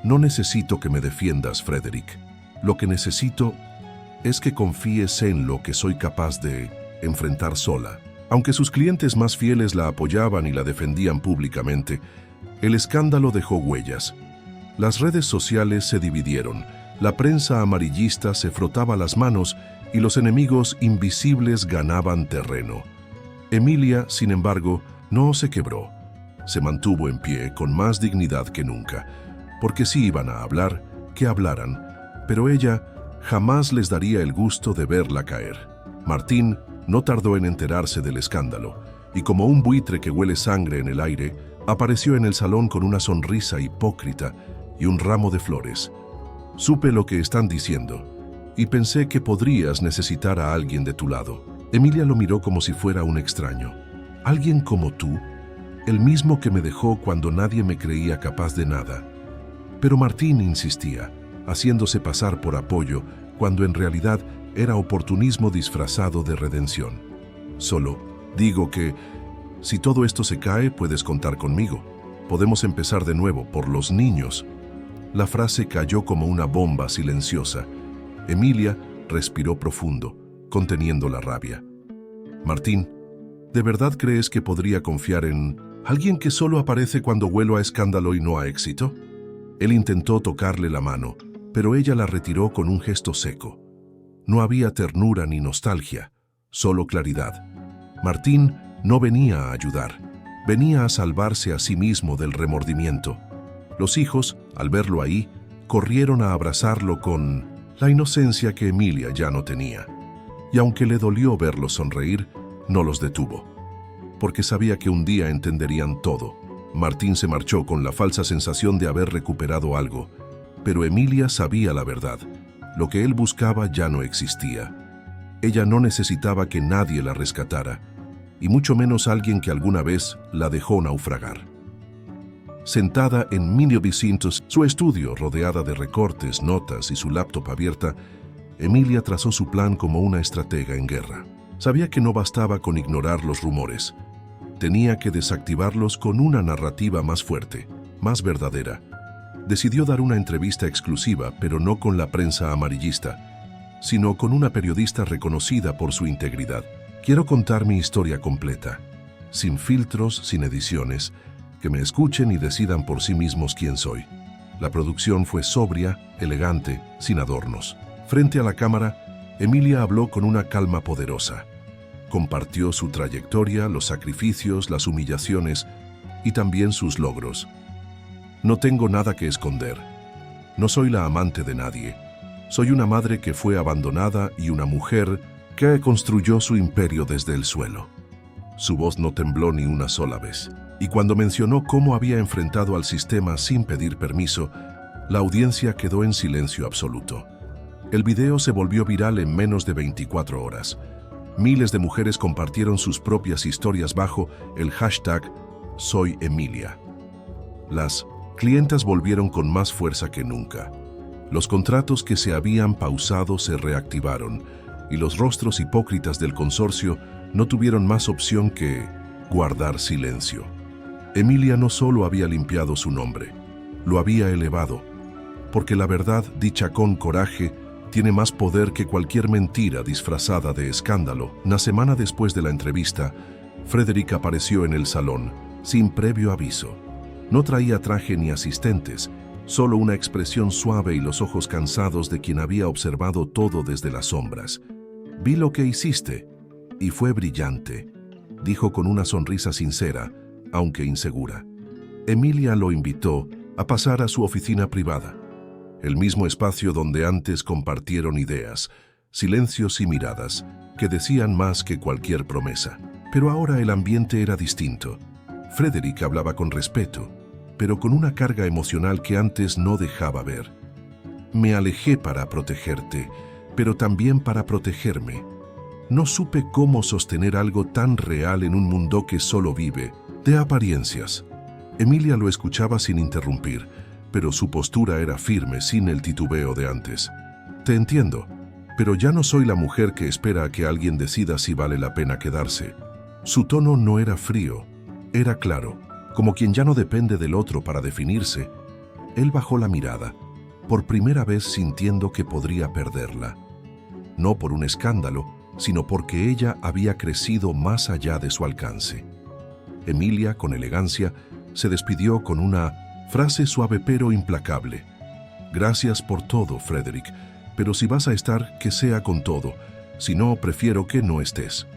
No necesito que me defiendas, Frederick. Lo que necesito es que confíes en lo que soy capaz de enfrentar sola. Aunque sus clientes más fieles la apoyaban y la defendían públicamente, el escándalo dejó huellas. Las redes sociales se dividieron, la prensa amarillista se frotaba las manos y los enemigos invisibles ganaban terreno. Emilia, sin embargo, no se quebró. Se mantuvo en pie con más dignidad que nunca, porque sí iban a hablar, que hablaran, pero ella jamás les daría el gusto de verla caer. Martín no tardó en enterarse del escándalo, y como un buitre que huele sangre en el aire, apareció en el salón con una sonrisa hipócrita y un ramo de flores. Supe lo que están diciendo, y pensé que podrías necesitar a alguien de tu lado. Emilia lo miró como si fuera un extraño. ¿Alguien como tú? El mismo que me dejó cuando nadie me creía capaz de nada. Pero Martín insistía, haciéndose pasar por apoyo, cuando en realidad era oportunismo disfrazado de redención. Solo digo que, si todo esto se cae, puedes contar conmigo. Podemos empezar de nuevo, por los niños. La frase cayó como una bomba silenciosa. Emilia respiró profundo, conteniendo la rabia. Martín, ¿de verdad crees que podría confiar en alguien que solo aparece cuando huelo a escándalo y no a éxito? Él intentó tocarle la mano, pero ella la retiró con un gesto seco. No había ternura ni nostalgia, solo claridad. Martín no venía a ayudar, venía a salvarse a sí mismo del remordimiento. Los hijos, al verlo ahí, corrieron a abrazarlo con la inocencia que Emilia ya no tenía. Y aunque le dolió verlos sonreír, no los detuvo, porque sabía que un día entenderían todo. Martín se marchó con la falsa sensación de haber recuperado algo, pero Emilia sabía la verdad. Lo que él buscaba ya no existía. Ella no necesitaba que nadie la rescatara, y mucho menos alguien que alguna vez la dejó naufragar. Sentada en Minneapolis, su estudio rodeada de recortes, notas y su laptop abierta, Emilia trazó su plan como una estratega en guerra. Sabía que no bastaba con ignorar los rumores. Tenía que desactivarlos con una narrativa más fuerte, más verdadera. Decidió dar una entrevista exclusiva, pero no con la prensa amarillista, sino con una periodista reconocida por su integridad. Quiero contar mi historia completa, sin filtros, sin ediciones, que me escuchen y decidan por sí mismos quién soy. La producción fue sobria, elegante, sin adornos. Frente a la cámara, Emilia habló con una calma poderosa. Compartió su trayectoria, los sacrificios, las humillaciones y también sus logros. No tengo nada que esconder. No soy la amante de nadie. Soy una madre que fue abandonada y una mujer que construyó su imperio desde el suelo. Su voz no tembló ni una sola vez. Y cuando mencionó cómo había enfrentado al sistema sin pedir permiso, la audiencia quedó en silencio absoluto. El video se volvió viral en menos de 24 horas. Miles de mujeres compartieron sus propias historias bajo el hashtag #SoyEmilia. Las clientas volvieron con más fuerza que nunca. Los contratos que se habían pausado se reactivaron y los rostros hipócritas del consorcio no tuvieron más opción que guardar silencio. Emilia no solo había limpiado su nombre, lo había elevado, porque la verdad dicha con coraje tiene más poder que cualquier mentira disfrazada de escándalo. Una semana después de la entrevista, Frederick apareció en el salón, sin previo aviso. No traía traje ni asistentes, solo una expresión suave y los ojos cansados de quien había observado todo desde las sombras. «Vi lo que hiciste, y fue brillante», dijo con una sonrisa sincera, aunque insegura. Emilia lo invitó a pasar a su oficina privada, el mismo espacio donde antes compartieron ideas, silencios y miradas que decían más que cualquier promesa. Pero ahora el ambiente era distinto. Frederick hablaba con respeto, pero con una carga emocional que antes no dejaba ver. «Me alejé para protegerte, pero también para protegerme. No supe cómo sostener algo tan real en un mundo que solo vive de apariencias». Emilia lo escuchaba sin interrumpir, pero su postura era firme, sin el titubeo de antes. «Te entiendo, pero ya no soy la mujer que espera a que alguien decida si vale la pena quedarse». Su tono no era frío, era claro, como quien ya no depende del otro para definirse. Él bajó la mirada, por primera vez sintiendo que podría perderla. No por un escándalo, sino porque ella había crecido más allá de su alcance. Emilia, con elegancia, se despidió con una frase suave pero implacable. «Gracias por todo, Frederick, pero si vas a estar, que sea con todo. Si no, prefiero que no estés».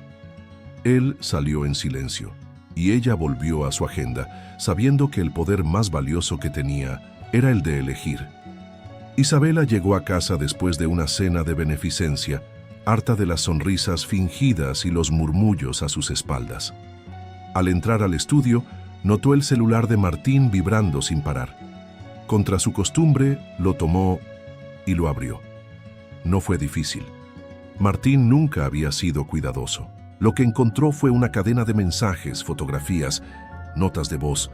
Él salió en silencio, y ella volvió a su agenda, sabiendo que el poder más valioso que tenía era el de elegir. Isabela llegó a casa después de una cena de beneficencia, harta de las sonrisas fingidas y los murmullos a sus espaldas. Al entrar al estudio, notó el celular de Martín vibrando sin parar. Contra su costumbre, lo tomó y lo abrió. No fue difícil. Martín nunca había sido cuidadoso. Lo que encontró fue una cadena de mensajes, fotografías, notas de voz,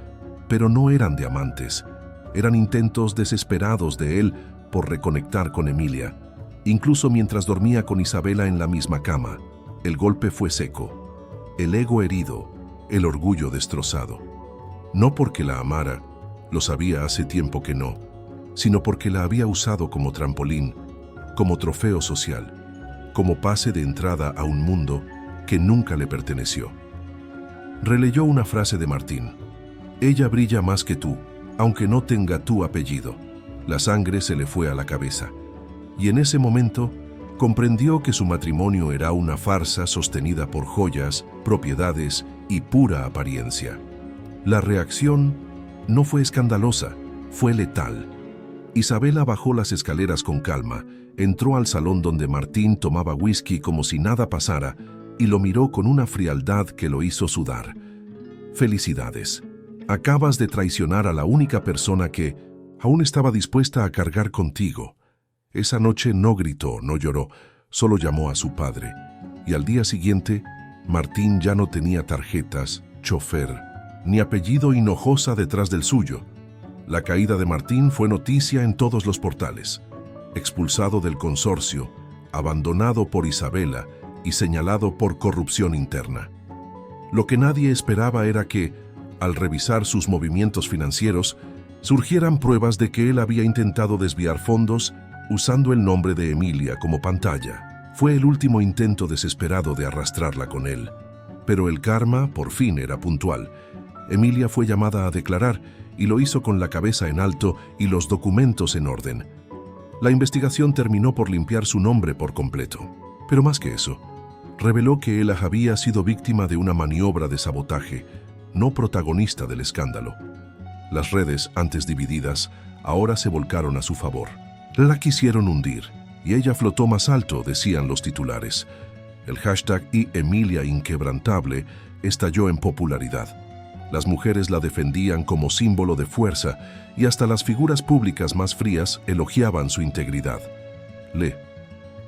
pero no eran de amantes. Eran intentos desesperados de él por reconectar con Emilia. Incluso mientras dormía con Isabela en la misma cama, el golpe fue seco. El ego herido, el orgullo destrozado. No porque la amara, lo sabía hace tiempo que no, sino porque la había usado como trampolín, como trofeo social, como pase de entrada a un mundo que nunca le perteneció. Releyó una frase de Martín. «Ella brilla más que tú, aunque no tenga tu apellido». La sangre se le fue a la cabeza, y en ese momento comprendió que su matrimonio era una farsa sostenida por joyas, propiedades y pura apariencia. La reacción no fue escandalosa, fue letal. Isabela bajó las escaleras con calma, entró al salón donde Martín tomaba whisky como si nada pasara y lo miró con una frialdad que lo hizo sudar. «Felicidades. Acabas de traicionar a la única persona que aún estaba dispuesta a cargar contigo». Esa noche no gritó, no lloró, solo llamó a su padre. Y al día siguiente, Martín ya no tenía tarjetas, chofer, ni apellido Hinojosa detrás del suyo. La caída de Martín fue noticia en todos los portales. Expulsado del consorcio, abandonado por Isabela y señalado por corrupción interna. Lo que nadie esperaba era que, al revisar sus movimientos financieros, surgieran pruebas de que él había intentado desviar fondos usando el nombre de Emilia como pantalla. Fue el último intento desesperado de arrastrarla con él. Pero el karma, por fin, era puntual. Emilia fue llamada a declarar y lo hizo con la cabeza en alto y los documentos en orden. La investigación terminó por limpiar su nombre por completo. Pero más que eso, reveló que él había sido víctima de una maniobra de sabotaje, no protagonista del escándalo. Las redes, antes divididas, ahora se volcaron a su favor. La quisieron hundir, y ella flotó más alto, decían los titulares. El hashtag #Emilia Inquebrantable estalló en popularidad. Las mujeres la defendían como símbolo de fuerza y hasta las figuras públicas más frías elogiaban su integridad.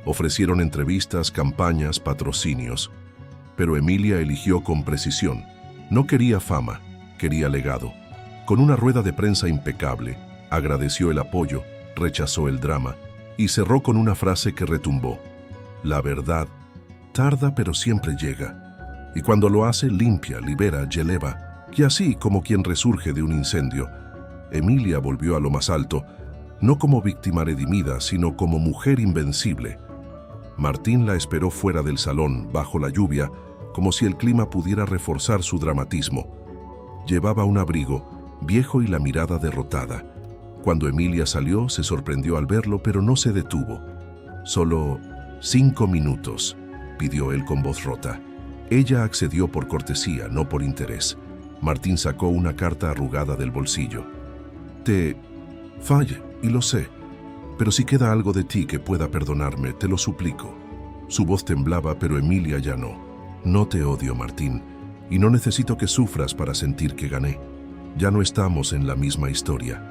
Ofrecieron entrevistas, campañas, patrocinios. Pero Emilia eligió con precisión. No quería fama, quería legado. Con una rueda de prensa impecable, agradeció el apoyo, rechazó el drama y cerró con una frase que retumbó. La verdad tarda pero siempre llega. Y cuando lo hace, limpia, libera, eleva. Y así como quien resurge de un incendio, Emilia volvió a lo más alto, no como víctima redimida, sino como mujer invencible. Martín la esperó fuera del salón, bajo la lluvia, como si el clima pudiera reforzar su dramatismo. Llevaba un abrigo, viejo y la mirada derrotada. Cuando Emilia salió, se sorprendió al verlo, pero no se detuvo. «Solo 5 minutos», pidió él con voz rota. Ella accedió por cortesía, no por interés. Martín sacó una carta arrugada del bolsillo. «Te fallé, y lo sé, pero si queda algo de ti que pueda perdonarme, te lo suplico». Su voz temblaba, pero Emilia ya no. «No te odio, Martín, y no necesito que sufras para sentir que gané. Ya no estamos en la misma historia».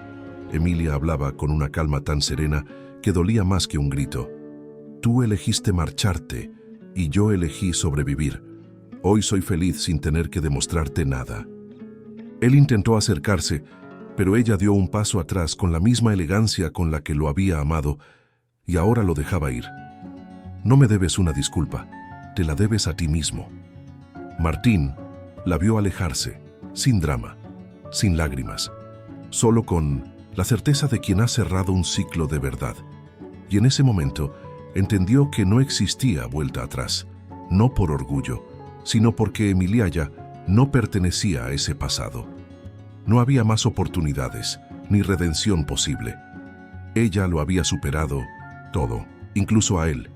Emilia hablaba con una calma tan serena que dolía más que un grito. «Tú elegiste marcharte y yo elegí sobrevivir. Hoy soy feliz sin tener que demostrarte nada». Él intentó acercarse, pero ella dio un paso atrás con la misma elegancia con la que lo había amado y ahora lo dejaba ir. «No me debes una disculpa, te la debes a ti mismo». Martín la vio alejarse, sin drama, sin lágrimas, solo con la certeza de quien ha cerrado un ciclo de verdad. Y en ese momento entendió que no existía vuelta atrás, no por orgullo, sino porque Emilia no pertenecía a ese pasado. No había más oportunidades, ni redención posible. Ella lo había superado todo, incluso a él.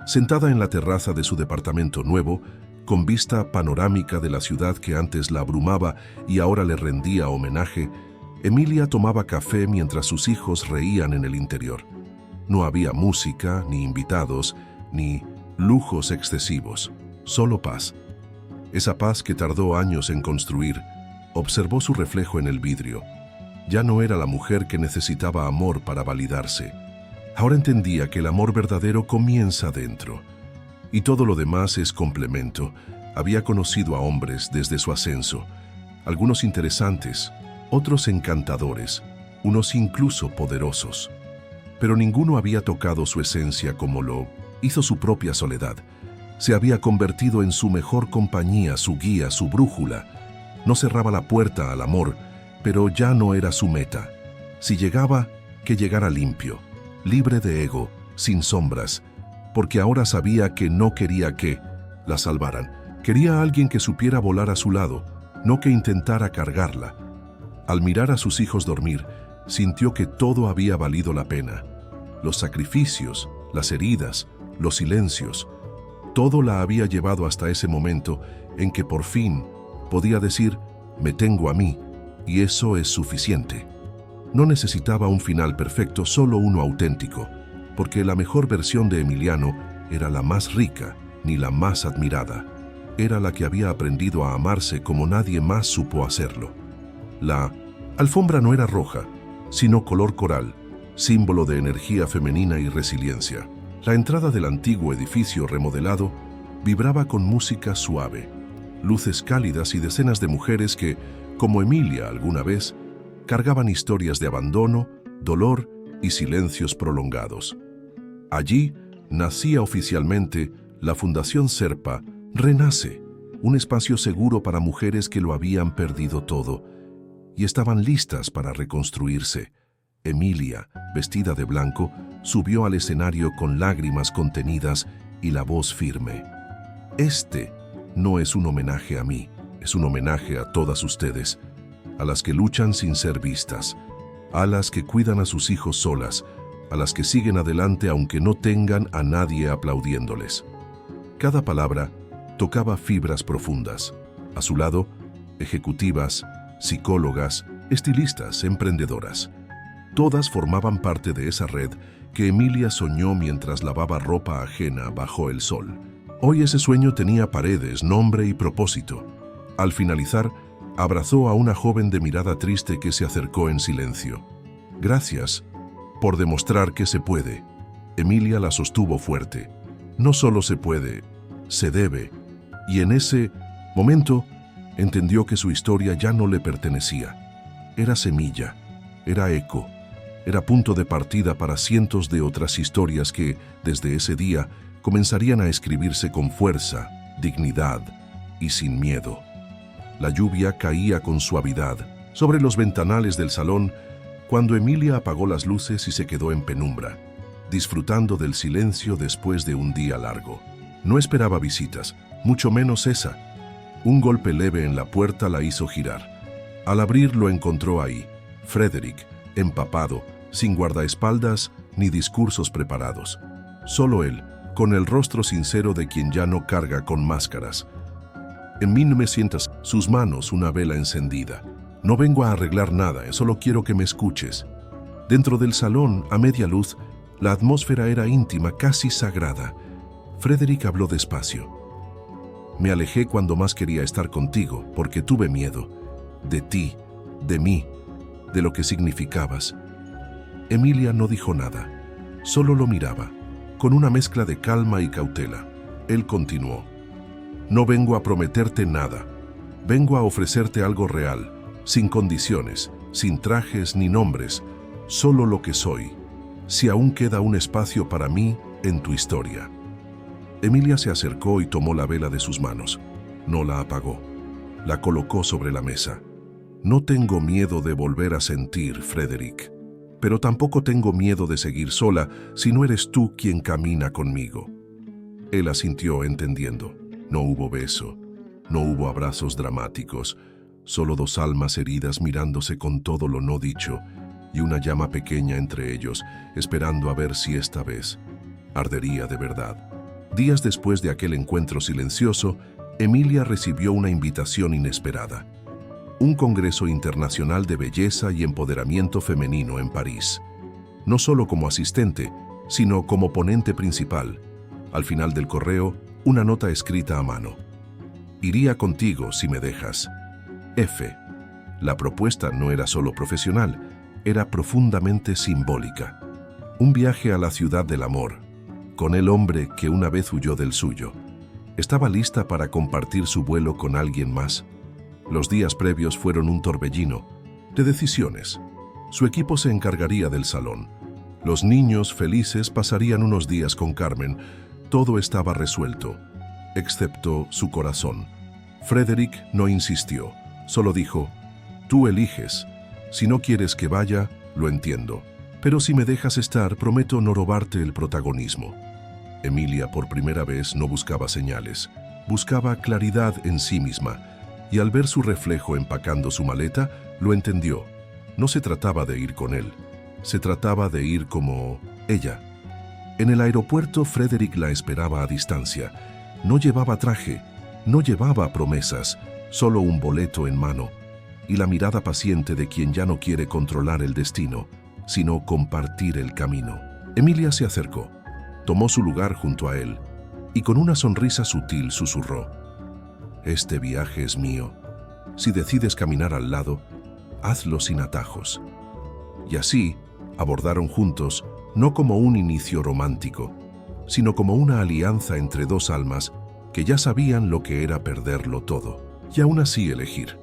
Sentada en la terraza de su departamento nuevo, con vista panorámica de la ciudad que antes la abrumaba y ahora le rendía homenaje, Emilia tomaba café mientras sus hijos reían en el interior. No había música, ni invitados, ni lujos excesivos, solo paz. Esa paz que tardó años en construir. Observó su reflejo en el vidrio. Ya no era la mujer que necesitaba amor para validarse. Ahora entendía que el amor verdadero comienza dentro. Y todo lo demás es complemento. Había conocido a hombres desde su ascenso, algunos interesantes, otros encantadores, unos incluso poderosos. Pero ninguno había tocado su esencia como lo hizo su propia soledad. Se había convertido en su mejor compañía, su guía, su brújula. No cerraba la puerta al amor, pero ya no era su meta. Si llegaba, que llegara limpio, libre de ego, sin sombras, porque ahora sabía que no quería que la salvaran. Quería a alguien que supiera volar a su lado, no que intentara cargarla. Al mirar a sus hijos dormir, sintió que todo había valido la pena. Los sacrificios, las heridas, los silencios, todo la había llevado hasta ese momento en que por fin podía decir, me tengo a mí, y eso es suficiente. No necesitaba un final perfecto, solo uno auténtico, porque la mejor versión de Emiliano era la más rica, ni la más admirada. Era la que había aprendido a amarse como nadie más supo hacerlo. La alfombra no era roja, sino color coral, símbolo de energía femenina y resiliencia. La entrada del antiguo edificio remodelado vibraba con música suave, luces cálidas y decenas de mujeres que, como Emilia alguna vez, cargaban historias de abandono, dolor y silencios prolongados. Allí nacía oficialmente la Fundación Serpa Renace, un espacio seguro para mujeres que lo habían perdido todo y estaban listas para reconstruirse. Emilia, vestida de blanco, subió al escenario con lágrimas contenidas y la voz firme. Este no es un homenaje a mí, es un homenaje a todas ustedes, a las que luchan sin ser vistas, a las que cuidan a sus hijos solas, a las que siguen adelante aunque no tengan a nadie aplaudiéndoles. Cada palabra tocaba fibras profundas. A su lado, ejecutivas, psicólogas, estilistas, emprendedoras. Todas formaban parte de esa red que Emilia soñó mientras lavaba ropa ajena bajo el sol. Hoy ese sueño tenía paredes, nombre y propósito. Al finalizar, abrazó a una joven de mirada triste que se acercó en silencio. Gracias por demostrar que se puede. Emilia la sostuvo fuerte. No solo se puede, se debe. Y en ese momento entendió que su historia ya no le pertenecía. Era semilla, era eco, era punto de partida para cientos de otras historias que, desde ese día, comenzarían a escribirse con fuerza, dignidad y sin miedo. La lluvia caía con suavidad sobre los ventanales del salón cuando Emilia apagó las luces y se quedó en penumbra, disfrutando del silencio después de un día largo. No esperaba visitas, mucho menos esa. Un golpe leve en la puerta la hizo girar. Al abrir lo encontró ahí, Frederick, empapado, sin guardaespaldas ni discursos preparados. Solo él, con el rostro sincero de quien ya no carga con máscaras. En mí no me sientas, sus manos una vela encendida. No vengo a arreglar nada, solo quiero que me escuches. Dentro del salón, a media luz, la atmósfera era íntima, casi sagrada. Frederick habló despacio. Me alejé cuando más quería estar contigo, porque tuve miedo. De ti, de mí, de lo que significabas. Emilia no dijo nada, solo lo miraba, con una mezcla de calma y cautela. Él continuó. No vengo a prometerte nada. Vengo a ofrecerte algo real, sin condiciones, sin trajes ni nombres, solo lo que soy. Si aún queda un espacio para mí en tu historia. Emilia se acercó y tomó la vela de sus manos. No la apagó. La colocó sobre la mesa. No tengo miedo de volver a sentir, Frederick, pero tampoco tengo miedo de seguir sola si no eres tú quien camina conmigo. Él asintió entendiendo. No hubo beso, no hubo abrazos dramáticos, solo dos almas heridas mirándose con todo lo no dicho y una llama pequeña entre ellos, esperando a ver si esta vez ardería de verdad. Días después de aquel encuentro silencioso, Emilia recibió una invitación inesperada. Un congreso internacional de belleza y empoderamiento femenino en París. No solo como asistente, sino como ponente principal. Al final del correo, una nota escrita a mano. Iría contigo si me dejas. F. La propuesta no era solo profesional, era profundamente simbólica. Un viaje a la ciudad del amor, con el hombre que una vez huyó del suyo. Estaba lista para compartir su vuelo con alguien más. Los días previos fueron un torbellino de decisiones. Su equipo se encargaría del salón. Los niños felices pasarían unos días con Carmen. Todo estaba resuelto, excepto su corazón. Frederick no insistió, solo dijo, tú eliges. Si no quieres que vaya, lo entiendo. Pero si me dejas estar, prometo no robarte el protagonismo. Emilia por primera vez no buscaba señales, buscaba claridad en sí misma, y al ver su reflejo empacando su maleta, lo entendió. No se trataba de ir con él, se trataba de ir como ella. En el aeropuerto, Frederick la esperaba a distancia. No llevaba traje, no llevaba promesas, solo un boleto en mano, y la mirada paciente de quien ya no quiere controlar el destino, sino compartir el camino. Emilia se acercó, tomó su lugar junto a él, y con una sonrisa sutil susurró, este viaje es mío. Si decides caminar al lado, hazlo sin atajos. Y así, abordaron juntos, no como un inicio romántico, sino como una alianza entre dos almas que ya sabían lo que era perderlo todo, y aún así elegir.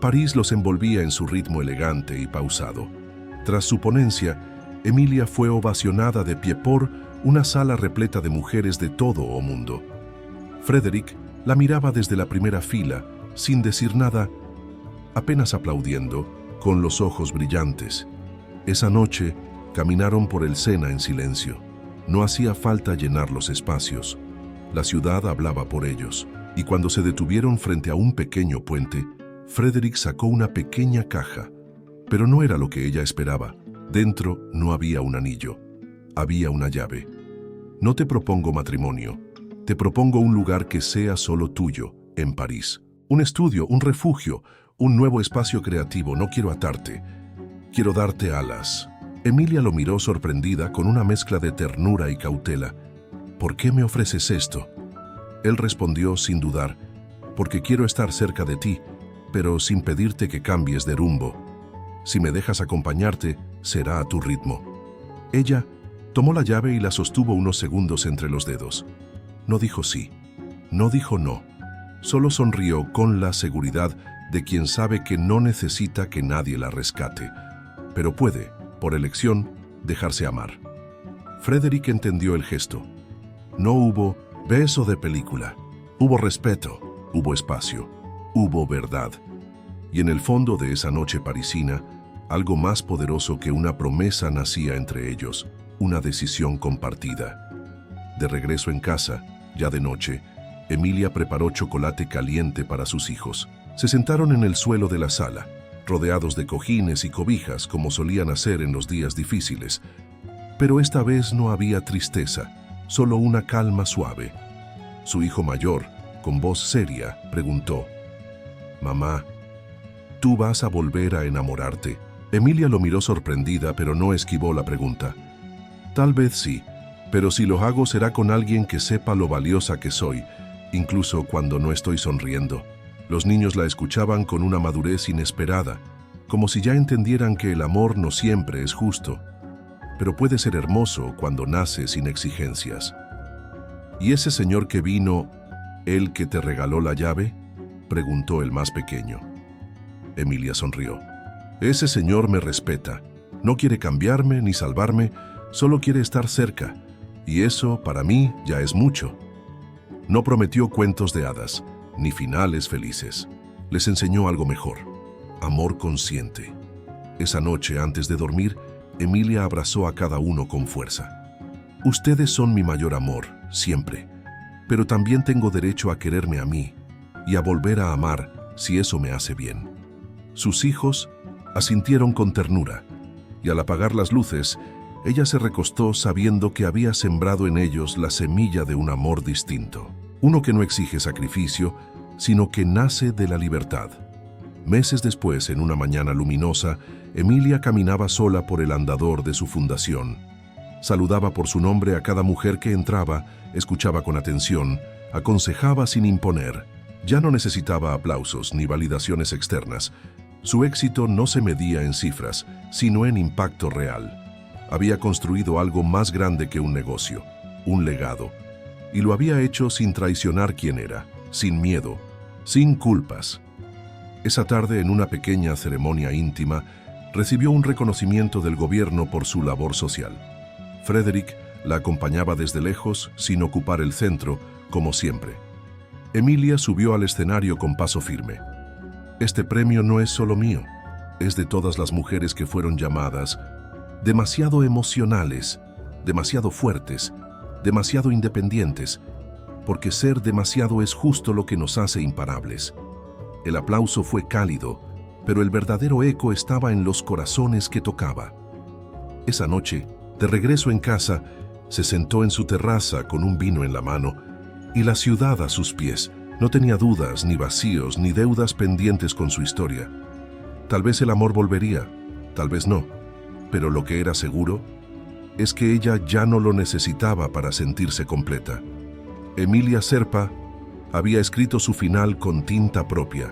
París los envolvía en su ritmo elegante y pausado. Tras su ponencia, Emilia fue ovacionada de pie por una sala repleta de mujeres de todo o mundo. Frederick la miraba desde la primera fila, sin decir nada, apenas aplaudiendo, con los ojos brillantes. Esa noche, caminaron por el Sena en silencio. No hacía falta llenar los espacios. La ciudad hablaba por ellos, y cuando se detuvieron frente a un pequeño puente, Frederick sacó una pequeña caja, pero no era lo que ella esperaba. Dentro no había un anillo, había una llave. No te propongo matrimonio, te propongo un lugar que sea solo tuyo, en París. Un estudio, un refugio, un nuevo espacio creativo. No quiero atarte, quiero darte alas. Emilia lo miró sorprendida con una mezcla de ternura y cautela. ¿Por qué me ofreces esto? Él respondió sin dudar, porque quiero estar cerca de ti, pero sin pedirte que cambies de rumbo. Si me dejas acompañarte, será a tu ritmo. Ella Tomó la llave y la sostuvo unos segundos entre los dedos. No dijo sí, no dijo no. Solo sonrió con la seguridad de quien sabe que no necesita que nadie la rescate, pero puede, por elección, dejarse amar. Frederick entendió el gesto. No hubo beso de película. Hubo respeto, hubo espacio, hubo verdad. Y en el fondo de esa noche parisina, algo más poderoso que una promesa nacía entre ellos, una decisión compartida. De regreso en casa, ya de noche, Emilia preparó chocolate caliente para sus hijos. Se sentaron en el suelo de la sala, rodeados de cojines y cobijas como solían hacer en los días difíciles. Pero esta vez no había tristeza, solo una calma suave. Su hijo mayor, con voz seria, preguntó: «Mamá, ¿tú vas a volver a enamorarte?» Emilia lo miró sorprendida, pero no esquivó la pregunta. «Tal vez sí, pero si lo hago será con alguien que sepa lo valiosa que soy, incluso cuando no estoy sonriendo». Los niños la escuchaban con una madurez inesperada, como si ya entendieran que el amor no siempre es justo, pero puede ser hermoso cuando nace sin exigencias. «¿Y ese señor que vino, el que te regaló la llave?», preguntó el más pequeño. Emilia sonrió. «Ese señor me respeta. No quiere cambiarme ni salvarme, solo quiere estar cerca, y eso para mí ya es mucho». No prometió cuentos de hadas, ni finales felices. Les enseñó algo mejor: amor consciente. Esa noche, antes de dormir, Emilia abrazó a cada uno con fuerza. «Ustedes son mi mayor amor, siempre, pero también tengo derecho a quererme a mí y a volver a amar si eso me hace bien». Sus hijos asintieron con ternura, y al apagar las luces, ella se recostó sabiendo que había sembrado en ellos la semilla de un amor distinto. Uno que no exige sacrificio, sino que nace de la libertad. Meses después, en una mañana luminosa, Emilia caminaba sola por el andador de su fundación. Saludaba por su nombre a cada mujer que entraba, escuchaba con atención, aconsejaba sin imponer. Ya no necesitaba aplausos ni validaciones externas. Su éxito no se medía en cifras, sino en impacto real. Había construido algo más grande que un negocio, un legado. Y lo había hecho sin traicionar quién era, sin miedo, sin culpas. Esa tarde, en una pequeña ceremonia íntima, recibió un reconocimiento del gobierno por su labor social. Frederick la acompañaba desde lejos, sin ocupar el centro, como siempre. Emilia subió al escenario con paso firme. «Este premio no es solo mío, es de todas las mujeres que fueron llamadas, demasiado emocionales, demasiado fuertes, demasiado independientes, porque ser demasiado es justo lo que nos hace imparables». El aplauso fue cálido, pero el verdadero eco estaba en los corazones que tocaba. Esa noche, de regreso en casa, se sentó en su terraza con un vino en la mano y la ciudad a sus pies. No tenía dudas, ni vacíos, ni deudas pendientes con su historia. Tal vez el amor volvería, tal vez no, pero lo que era seguro es que ella ya no lo necesitaba para sentirse completa. Emilia Serpa había escrito su final con tinta propia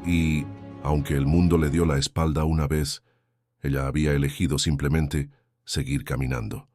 y, aunque el mundo le dio la espalda una vez, ella había elegido simplemente seguir caminando.